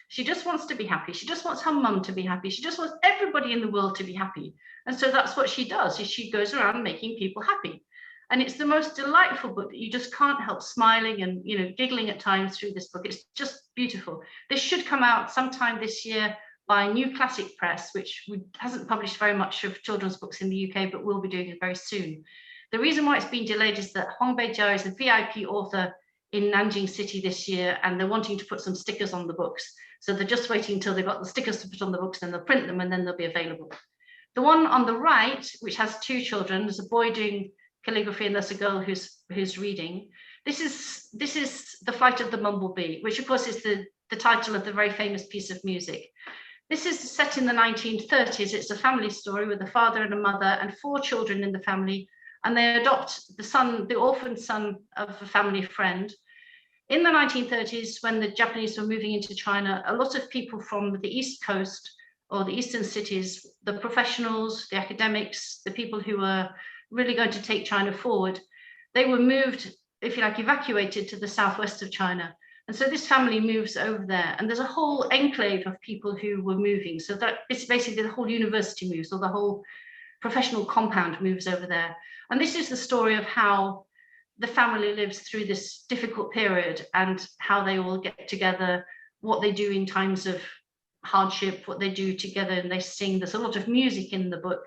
She just wants to be happy. She just wants her mum to be happy. She just wants everybody in the world to be happy. And so that's what she does, is she goes around making people happy. And it's the most delightful book that you just can't help smiling and, you know, giggling at times through this book. It's just beautiful. This should come out sometime this year by New Classic Press, which hasn't published very much of children's books in the UK, but will be doing it very soon. The reason why it's been delayed is that Huang Beijia is a VIP author in Nanjing City this year, and they're wanting to put some stickers on the books. So they're just waiting until they've got the stickers to put on the books, then they'll print them and then they'll be available. The one on the right, which has two children, there's a boy doing calligraphy and there's a girl who's reading. This is The Flight of the Bumblebee, which of course is the title of the very famous piece of music. This is set in the 1930s. It's a family story with a father and a mother and 4 children in the family, and they adopt the orphaned son of a family friend. In the 1930s, when the Japanese were moving into China, a lot of people from the East Coast or the eastern cities, the professionals, the academics, the people who were really going to take China forward, they were moved, if you like, evacuated to the southwest of China. And so this family moves over there, and there's a whole enclave of people who were moving. So that it's basically the whole university moves, or the whole professional compound moves over there. And this is the story of how the family lives through this difficult period and how they all get together, what they do in times of hardship, what they do together, and they sing. There's a lot of music in the book.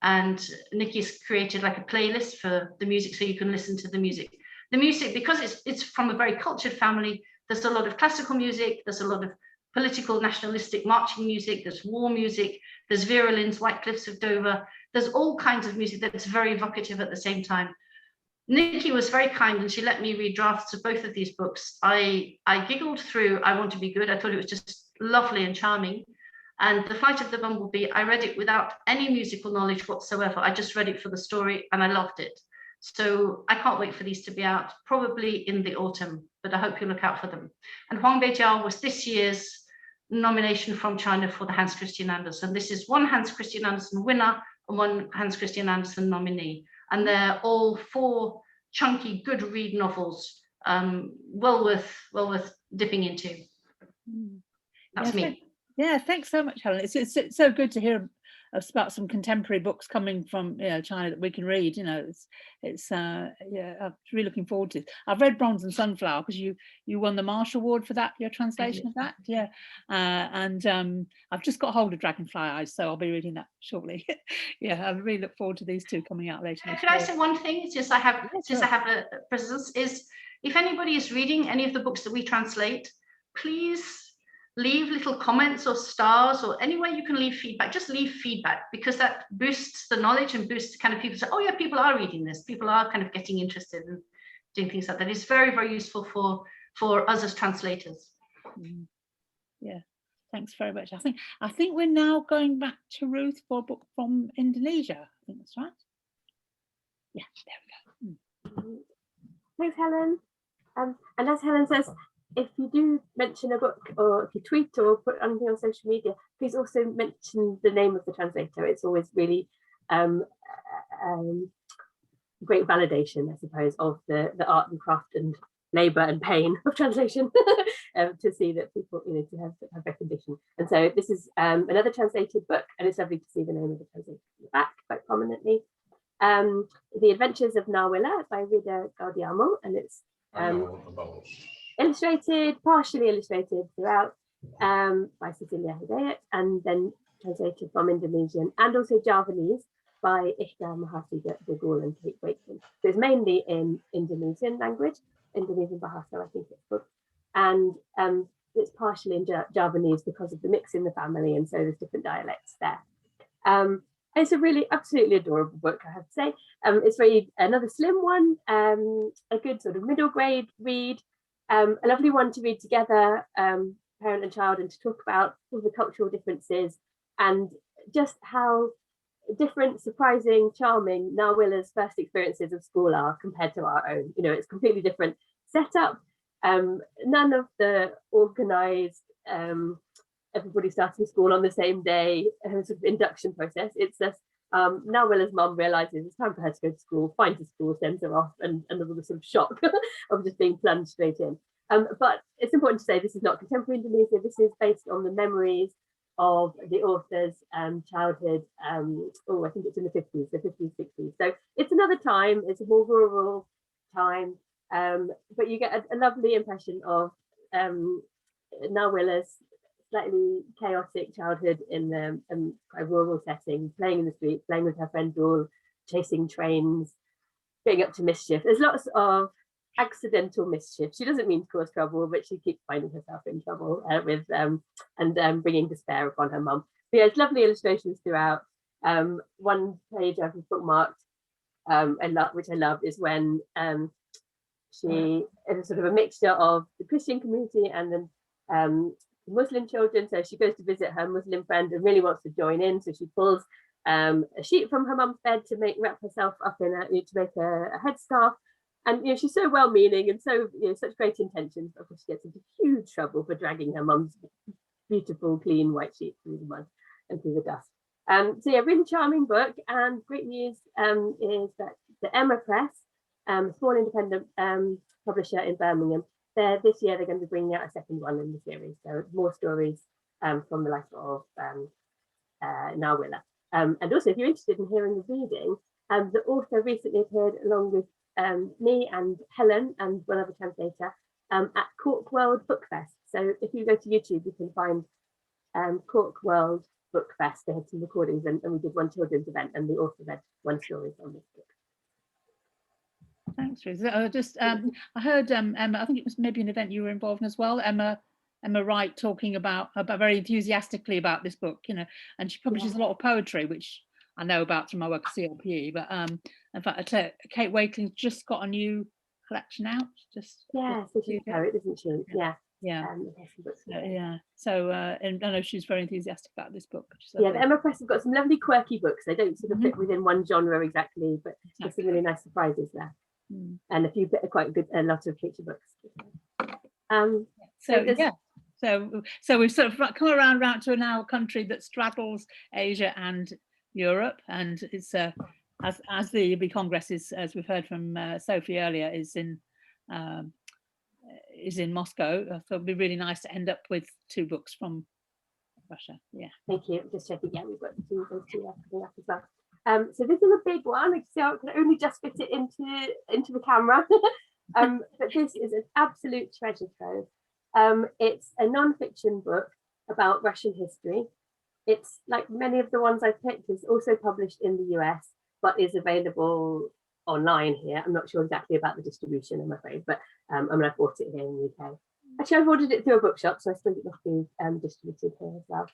And Nikki's created like a playlist for the music, so you can listen to the music. The music, because it's from a very cultured family, there's a lot of classical music, there's a lot of political nationalistic marching music, there's war music, there's Vera Lynn's White Cliffs of Dover, there's all kinds of music that's very evocative at the same time. Nikki was very kind and she let me read drafts of both of these books. I giggled through I Want to Be Good. I thought it was just lovely and charming. And The Flight of the Bumblebee, I read it without any musical knowledge whatsoever. I just read it for the story and I loved it. So I can't wait for these to be out, probably in the autumn, but I hope you look out for them. And Huang Beijia was this year's nomination from China for the Hans Christian Andersen. This is one Hans Christian Andersen winner and one Hans Christian Andersen nominee. And they're all 4 chunky, good read novels, well worth dipping into. That's me. Yeah, thanks so much, Helen. It's so good to hear about some contemporary books coming from China that we can read. It's yeah, I'm really looking forward to it. I've read Bronze and Sunflower because you won the Marshall Award for that, your translation of that. Yeah, and I've just got hold of Dragonfly Eyes, so I'll be reading that shortly. Yeah, I really look forward to these two coming out later. Could I say one thing? Since I have a presence, is if anybody is reading any of the books that we translate, please leave little comments or stars or any way you can leave feedback. Just leave feedback, because that boosts the knowledge and boosts kind of people say, oh yeah, people are reading this. People are kind of getting interested in doing things like that. It's very, very useful for us as translators. Yeah, thanks very much. I think we're now going back to Ruth for a book from Indonesia. I think that's right. Yeah, there we go. Thanks, Helen. And as Helen says, if you do mention a book, or if you tweet or put anything on social media, please also mention the name of the translator. It's always really great validation, I suppose, of the art and craft and labour and pain of translation to see that people, to have recognition. And so this is another translated book, and it's lovely to see the name of the translator in the back quite prominently. The Adventures of Nawila by Frieda Gaudiamo, and it's illustrated, partially illustrated throughout by Cecilia Hidayat, and then translated from Indonesian and also Javanese by Ishka Mahasi de Gaulle and Kate Wakeman. So it's mainly in Indonesian language, Indonesian Bahasa, I think it's called, and it's partially in Javanese because of the mix in the family, and so there's different dialects there. It's a really absolutely adorable book, I have to say. It's another slim one, a good sort of middle grade read. A lovely one to read together, parent and child, and to talk about all the cultural differences and just how different, surprising, charming Nawila's first experiences of school are compared to our own. It's completely different setup. None of the organized, everybody starting school on the same day sort of induction process. It's just Nawila's mum realizes it's time for her to go to school, finds a school, sends her off, and another sort of shock of just being plunged straight in. But it's important to say this is not contemporary Indonesia. This is based on the memories of the author's childhood. I think it's in the 50s, 60s. So it's another time. It's a more rural time, but you get a lovely impression of Nawila's slightly chaotic childhood in a rural setting, playing in the street, playing with her friend Dul, chasing trains, getting up to mischief. There's lots of accidental mischief. She doesn't mean to cause trouble, but she keeps finding herself in trouble and bringing despair upon her mum. But yeah, it's lovely illustrations throughout. One page I've bookmarked, which I love, is when she is sort of a mixture of the Christian community and then Muslim children. So she goes to visit her Muslim friend and really wants to join in. So she pulls a sheet from her mum's bed to wrap herself up in to make a headscarf. And she's so well-meaning and so such great intentions. Of course, she gets into huge trouble for dragging her mum's beautiful, clean white sheet through the mud and through the dust. So yeah, really charming book. And great news is that the Emma Press, small independent publisher in Birmingham, this year they're going to be bringing out a second one in the series. So more stories from the life of Nawila. And also, if you're interested in hearing the reading, the author recently appeared along with me and Helen and one other translator at Cork World Book Fest. So if you go to YouTube, you can find Cork World Book Fest. They had some recordings, and we did one children's event, and the author read one story from this book. Thanks, Ruth. I heard Emma, I think it was maybe an event you were involved in as well, Emma Wright, talking about very enthusiastically about this book, and she publishes a lot of poetry, which I know about from my work at CLPE, but in fact, Kate Wakeling's just got a new collection out. So she's a poet, isn't she? Yeah. So and I know she's very enthusiastic about this book. The Emma Press have got some lovely quirky books. They don't sort of fit within one genre exactly, but there's some really nice surprises there. And a lot of picture books. So we've sort of come around to now a country that straddles Asia and Europe, and it's as the IBBY Congress is, as we've heard from Sophie earlier, is in is in Moscow. So it'd be really nice to end up with 2 books from Russia. Yeah. Thank you. Just checking. Yeah, we've got those two coming up as well. So this is a big one. So I can only just fit it into the camera. But this is an absolute treasure trove. It's a non-fiction book about Russian history. It's like many of the ones I've picked, is also published in the US, but is available online here. I'm not sure exactly about the distribution, I'm afraid, but I mean, I bought it here in the UK. Actually, I've ordered it through a bookshop, so I suppose it must be distributed here as well.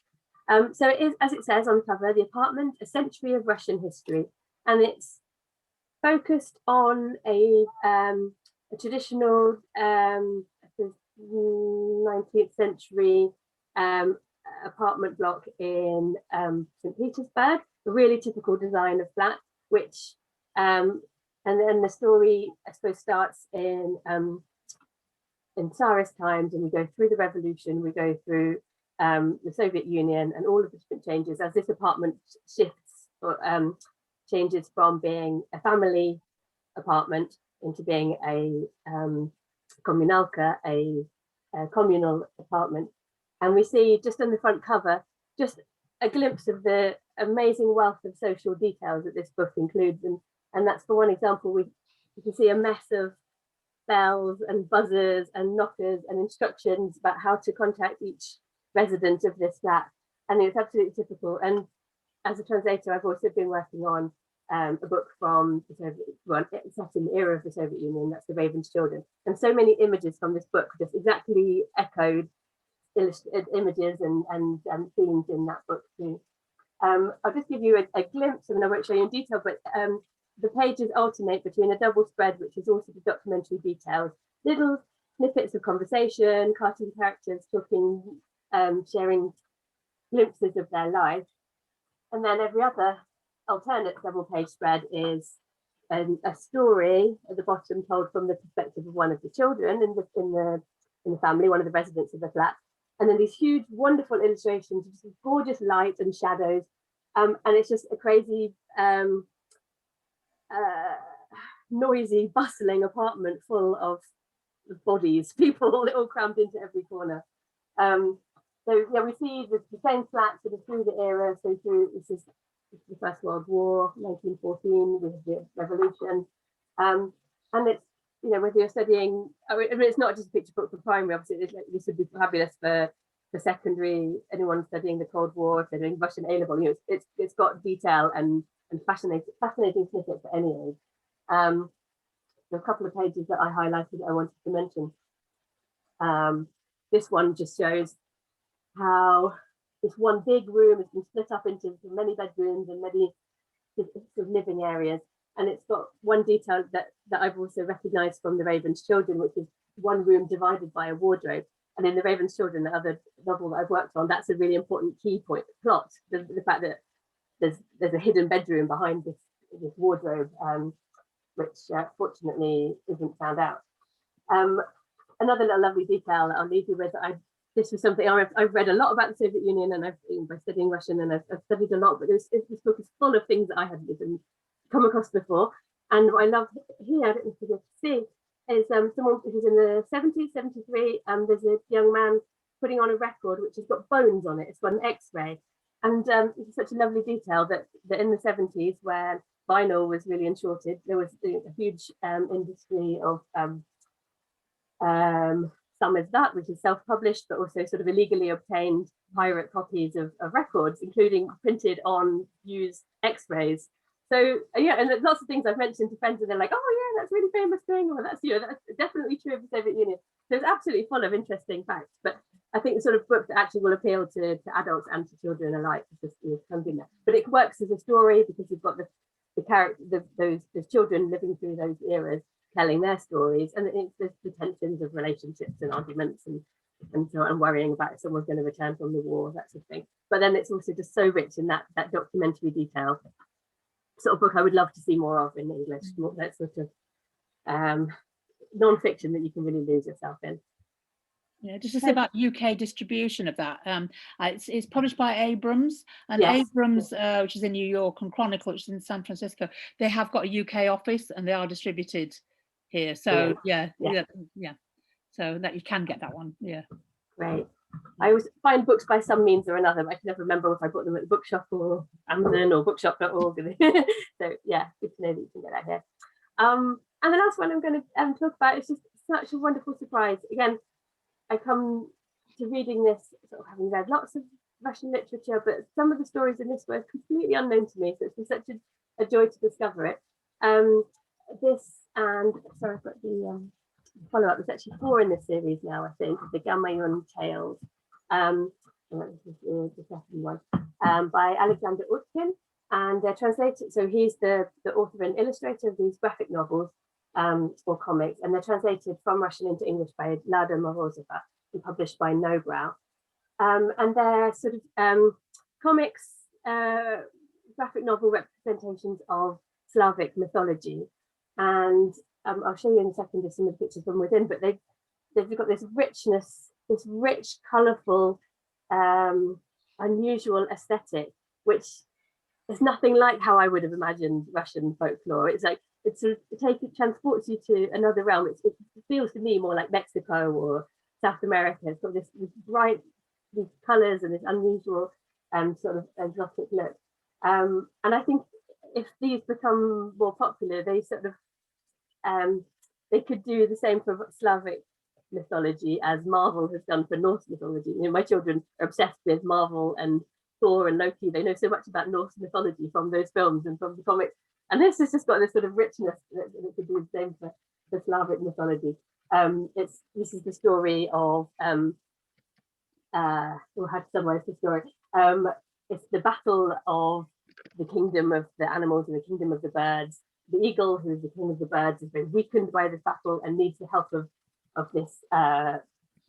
So it is, as it says on the cover, The Apartment, A Century of Russian History. And it's focused on a traditional 19th century apartment block in St. Petersburg, a really typical design of flat, which and then the story, I suppose, starts in Tsarist times, and we go through the revolution, we go through the Soviet Union and all of the different changes as this apartment shifts or changes from being a family apartment into being a kommunalka, a communal apartment. And we see just on the front cover, just a glimpse of the amazing wealth of social details that this book includes. And that's, for one example, you can see a mess of bells and buzzers and knockers and instructions about how to contact each resident of this flat. And it's absolutely typical. And as a translator, I've also been working on a book from the Soviet, well, it's set in the era of the Soviet Union, that's The Raven's Children. And so many images from this book just exactly echoed images and themes in that book too. I'll just give you a glimpse, and I won't show you in detail, but the pages alternate between a double spread, which is also the documentary details, little snippets of conversation, cartoon characters talking, sharing glimpses of their lives. And then every other alternate double page spread is a story at the bottom told from the perspective of one of the children in the family, one of the residents of the flat. And then these huge, wonderful illustrations, just gorgeous light and shadows. And it's just a crazy, noisy, bustling apartment full of bodies, people all crammed into every corner. So yeah, we see the same flat sort of through the era. So this is the First World War, 1914, with the revolution. And it's, you know, whether you're studying, I mean, it's not just a picture book for primary, obviously, this would be fabulous for secondary, anyone studying the Cold War, if they're doing Russian A-level, you know, it's got detail and fascinating snippets at any age. There are a couple of pages that I highlighted that I wanted to mention. This one just shows how this one big room has been split up into many bedrooms and many sort of living areas. And it's got one detail that I've also recognized from The Raven's Children, which is one room divided by a wardrobe. And in The Raven's Children, the other novel that I've worked on, that's a really important key point, plot, the fact that there's a hidden bedroom behind this wardrobe, which fortunately isn't found out. Another little lovely detail that I'll leave you with, this was something I've read a lot about the Soviet Union, and by studying Russian, and I've studied a lot, but this book is full of things that I hadn't even come across before. And what I love here, I don't know if you get to see, is someone who's in the 70s, 73, and there's a young man putting on a record which has got bones on it. It's got an X-ray. And it's such a lovely detail that in the 70s, where vinyl was really unshorted, there was a huge industry of some is that, which is self-published, but also sort of illegally obtained pirate copies of records, including printed on used X-rays. So yeah, and there's lots of things I've mentioned to friends, and they're like, "Oh yeah, that's a really famous thing," or "That's, you know, that's definitely true of the Soviet Union." So it's absolutely full of interesting facts. But I think the sort of book that actually will appeal to adults and to children alike is just something there. But it works as a story because you've got the character, those children living through those eras, telling their stories, and there's the tensions of relationships and arguments and so on, worrying about if someone's going to return from the war, that sort of thing. But then it's also just so rich in that documentary detail. Sort of book I would love to see more of in English, that sort of non-fiction that you can really lose yourself in. Yeah, just to say about UK distribution of that, it's published by Abrams, and Yes. Abrams, which is in New York, and Chronicle, which is in San Francisco, they have got a UK office and they are distributed here. So yeah. so that you can get that one. Yeah. Great. I always find books by some means or another, but I can never remember if I bought them at the bookshop or Amazon or bookshop.org. So yeah, good to know that you can get that here. And the last one I'm going to talk about is just such a wonderful surprise. Again, I come to reading this sort of having read lots of Russian literature, but some of the stories in this were completely unknown to me, so it's been such a joy to discover it. This and sorry, I've got the follow-up. There's actually 4 in this series now, I think, the Gamayun Tales. This is the second one, by Alexandra Litvina, and they're translated. So he's the author and illustrator of these graphic novels or comics, and they're translated from Russian into English by Lada Morozova and published by Nobrow. And they're sort of comics, graphic novel representations of Slavic mythology. And I'll show you in a second just some of the pictures from within, but they've got this richness, this rich, colourful, unusual aesthetic, which is nothing like how I would have imagined Russian folklore. It's like it transports you to another realm. It feels to me more like Mexico or South America. It's got this bright, these colours and this unusual sort of exotic look. And I think if these become more popular, they sort of they could do the same for Slavic mythology as Marvel has done for Norse mythology. You know, my children are obsessed with Marvel and Thor and Loki. They know so much about Norse mythology from those films and from the comics. And this has just got this sort of richness that could do the same for Slavic mythology. This is the story of how to summarize the story. It's the battle of the kingdom of the animals and the kingdom of the birds. The eagle, who is the king of the birds, has been weakened by this battle and needs the help of this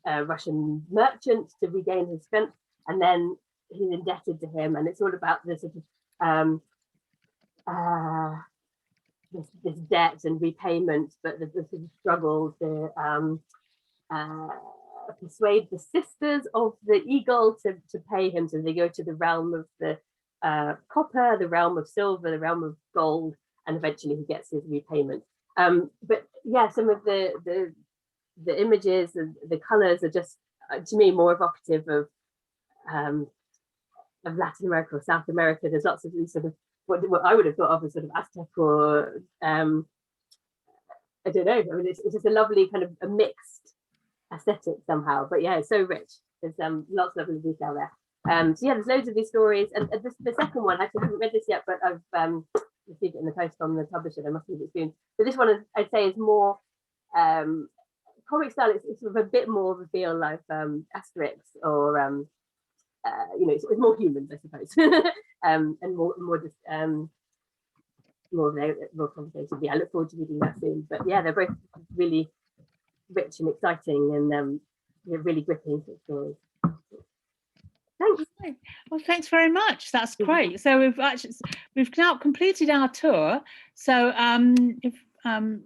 Russian merchant to regain his strength. And then he's indebted to him, and it's all about this sort of this debt and repayment, but the sort of struggle to persuade the sisters of the eagle to pay him. So they go to the realm of the copper, the realm of silver, the realm of gold, and eventually he gets his repayment. But yeah, some of the images and the colors are just to me more evocative of Latin America or South America. There's lots of these sort of what I would have thought of as sort of Aztec or I don't know. I mean, it's just a lovely kind of a mixed aesthetic somehow. But yeah, it's so rich. There's lots of lovely detail there. So yeah, there's loads of these stories, and the second one, actually I haven't read this yet, but I've received it in the post from the publisher. I must read it soon. So this one is, I'd say, is more comic style. It's sort of a bit more of a feel like Asterix or you know, it's more humans, I suppose, and more just more conversation. Yeah, I look forward to reading that soon. But yeah, they're both really rich and exciting, and they're really gripping stories. Thanks. Well, thanks very much. That's great. So we've now completed our tour. So if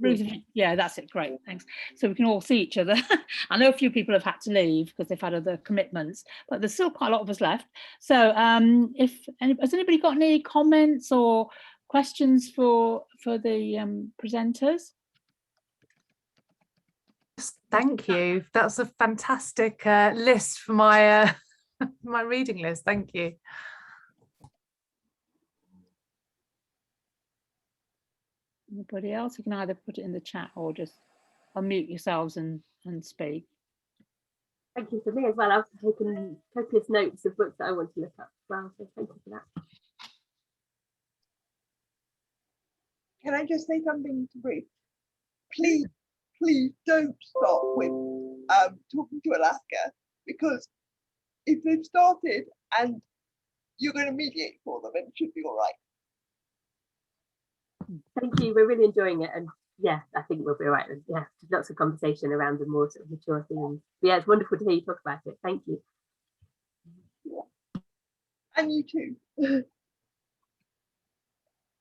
Ruth, yeah, that's it. Great, thanks. So we can all see each other. I know a few people have had to leave because they've had other commitments, but there's still quite a lot of us left. So has anybody got any comments or questions for the presenters? Thank you. That's a fantastic list for my my reading list. Thank you. Anybody else? You can either put it in the chat or just unmute yourselves and speak. Thank you for me as well. I've taken copious notes of books that I want to look up as well. So thank you for that. Can I just say something to Ruth? Please don't stop with talking to Alaska, because if they've started and you're going to mediate for them, it should be all right. Thank you. We're really enjoying it, and yeah, I think we'll be all right. Yeah, lots of conversation around the more sort of mature themes. But yeah, it's wonderful to hear you talk about it. Thank you. Yeah. And you too.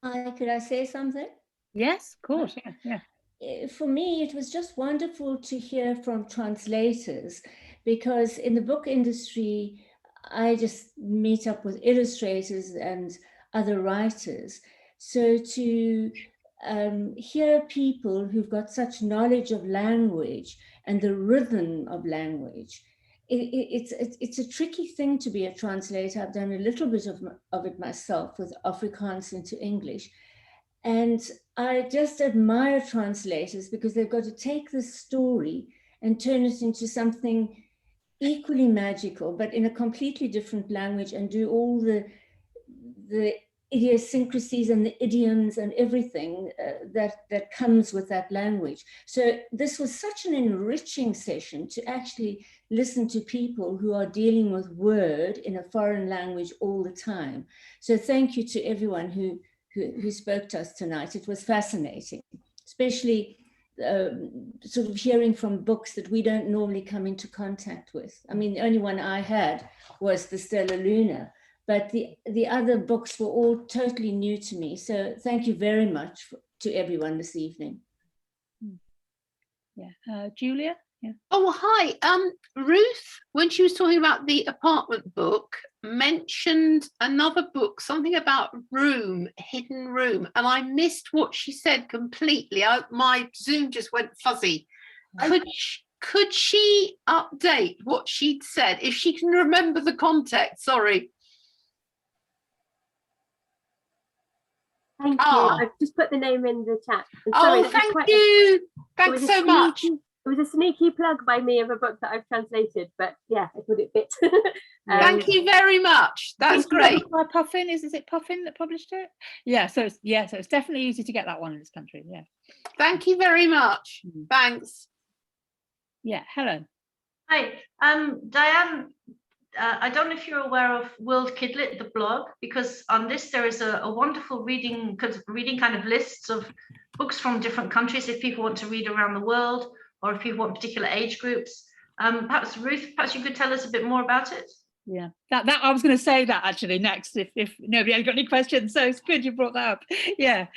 Could I say something? Yes, of course. Yeah. For me, it was just wonderful to hear from translators, because in the book industry, I just meet up with illustrators and other writers. So to hear people who've got such knowledge of language and the rhythm of language. It's a tricky thing to be a translator. I've done a little bit of it myself with Afrikaans into English. And I just admire translators because they've got to take this story and turn it into something equally magical, but in a completely different language, and do all the idiosyncrasies and the idioms and everything that comes with that language. So this was such an enriching session to actually listen to people who are dealing with word in a foreign language all the time. So thank you to everyone who spoke to us tonight. It was fascinating, especially sort of hearing from books that we don't normally come into contact with. I mean, the only one I had was the Stellaluna, but the other books were all totally new to me. So thank you very much to everyone this evening. Yeah, Julia? Yeah. Oh, hi. Ruth, when she was talking about the apartment book, mentioned another book, something about room, hidden room, and I missed what she said completely. My Zoom just went fuzzy. Could she update what she'd said if she can remember the context? Sorry. Thank you. I've just put the name in the chat. Sorry, thank you. Thanks so much. It was a sneaky plug by me of a book that I've translated, but yeah, I thought it fit. Thank you very much. That's great. By Puffin, is it Puffin that published it? Yeah, so it's definitely easy to get that one in this country. Yeah. Thank you very much. Thanks. Yeah, Helen. Hi, Diane. I don't know if you're aware of World Kidlit, the blog, because on this there is a wonderful reading kind of lists of books from different countries if people want to read around the world, or if people want particular age groups. Perhaps Ruth, perhaps you could tell us a bit more about it. Yeah, that I was going to say that actually next if nobody had got any questions. So it's good you brought that up. Yeah.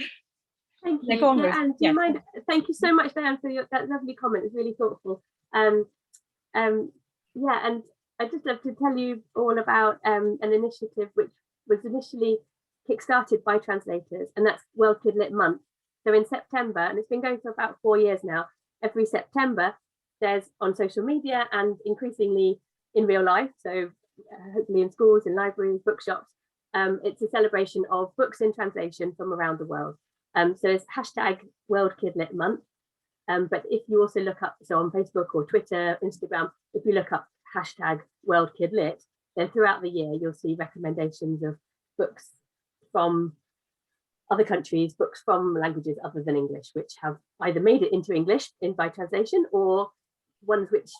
Thank you. Yeah, go on, Ruth. And do you mind? Thank you so much, Diane, for that lovely comment. It's really thoughtful. Yeah, and I'd just love to tell you all about an initiative which was initially kick-started by translators, and that's World Kidlit Month. So in September, and it's been going for about 4 years now, every September, there's on social media and increasingly in real life, so hopefully in schools, in libraries, bookshops, it's a celebration of books in translation from around the world. So it's hashtag World Kidlit Month. But if you also look up, so on Facebook or Twitter, Instagram, if you look up hashtag World Kidlit, then throughout the year, you'll see recommendations of books from other countries, books from languages other than English, which have either made it into English by translation, or ones which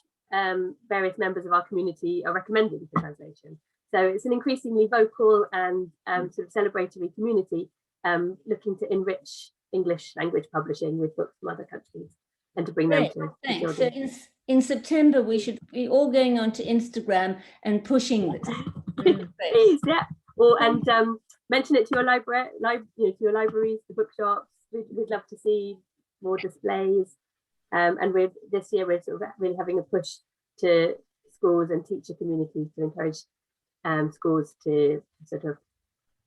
various members of our community are recommending for translation. So it's an increasingly vocal and sort of celebratory community looking to enrich English language publishing with books from other countries and to bring them to children. So in September, we should be all going onto Instagram and pushing this. Please, yeah. And mention it to your library, to your libraries, the bookshops. We'd love to see more displays. And this year we're sort of really having a push to schools and teacher communities to encourage schools to sort of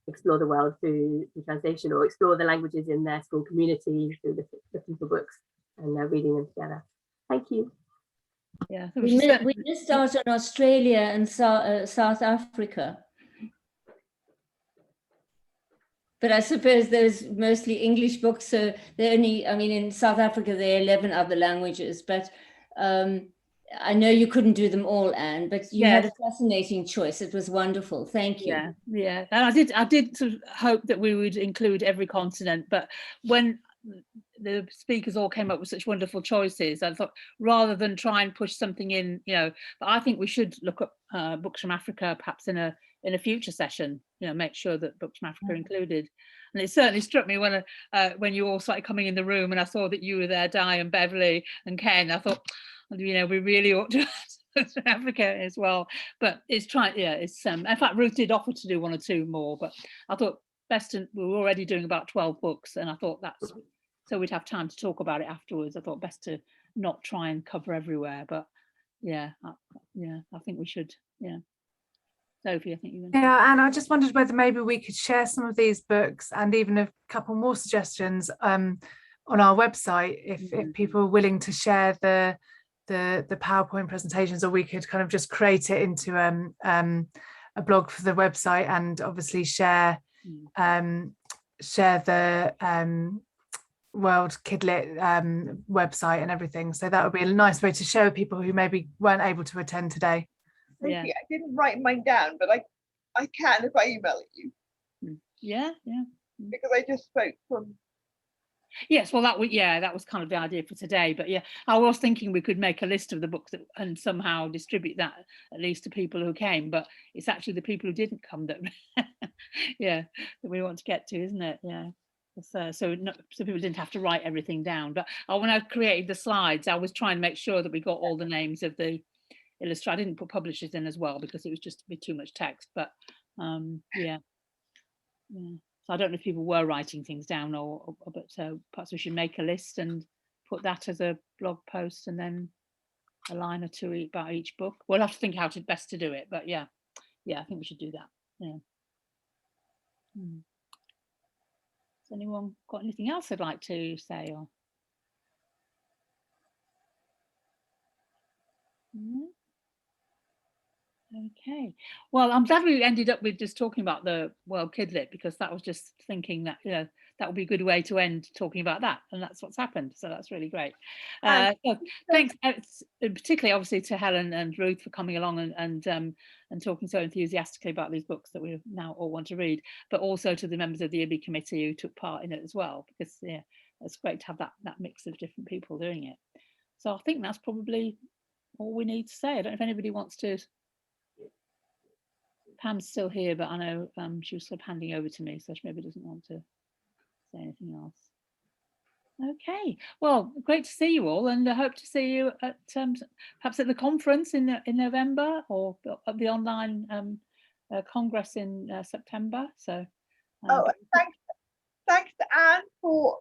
explore the world through translation, or explore the languages in their school community through looking for books and reading them together. Thank you. Yeah, we missed out on Australia and South Africa. But I suppose there's mostly English books, so they're only, I mean, in South Africa, there are 11 other languages, but I know you couldn't do them all, Anne, but you had a fascinating choice. It was wonderful. Thank you. Yeah. And I did sort of hope that we would include every continent, but when the speakers all came up with such wonderful choices, I thought rather than try and push something in, but I think we should look at books from Africa, perhaps in a future session, make sure that books from Africa are included. And it certainly struck me when you all started coming in the room and I saw that you were there, Di and Beverly and Ken. I thought, we really ought to books from Africa as well. But it's in fact, Ruth did offer to do one or two more, but I thought we were already doing about 12 books, and I thought so we'd have time to talk about it afterwards. I thought best to not try and cover everywhere, but I think we should, Sophie, I think you. Yeah, and I just wondered whether maybe we could share some of these books and even a couple more suggestions on our website if people are willing to share the PowerPoint presentations, or we could kind of just create it into a blog for the website, and obviously share the World Kidlit website and everything. So that would be a nice way to show people who maybe weren't able to attend today. Yeah. I didn't write mine down, but I can if I email it you. Yeah. Because I just spoke from. Yes, well, that was kind of the idea for today. But yeah, I was thinking we could make a list of the books and somehow distribute that at least to people who came. But it's actually the people who didn't come that, that we want to get to, isn't it? Yeah. So people didn't have to write everything down. But when I created the slides, I was trying to make sure that we got all the names of the illustrators. I didn't put publishers in as well because it was just a bit too much text. But yeah. So I don't know if people were writing things down but perhaps we should make a list and put that as a blog post, and then a line or two about each book. We'll have to think how best to do it, but yeah, I think we should do that. Yeah. Has anyone got anything else they'd like to say? Or okay, well, I'm glad we ended up with just talking about the World Kidlit, because that was just thinking that that would be a good way to end talking about that, and that's what's happened. So that's really great. So thanks, particularly obviously to Helen and Ruth for coming along and talking so enthusiastically about these books that we now all want to read, but also to the members of the IBBY committee who took part in it as well, because it's great to have that mix of different people doing it. So I think that's probably all we need to say. I don't know if anybody wants to. Pam's still here, but I know she was sort of handing over to me, so she maybe doesn't want to say anything else. Okay, well, great to see you all, and I hope to see you at perhaps at the conference in November, or at the online congress in September. So, thanks to Anne for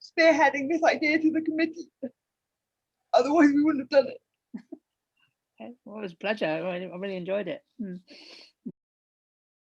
spearheading this idea to the committee. Otherwise, we wouldn't have done it. Okay, well, it was a pleasure. I really enjoyed it.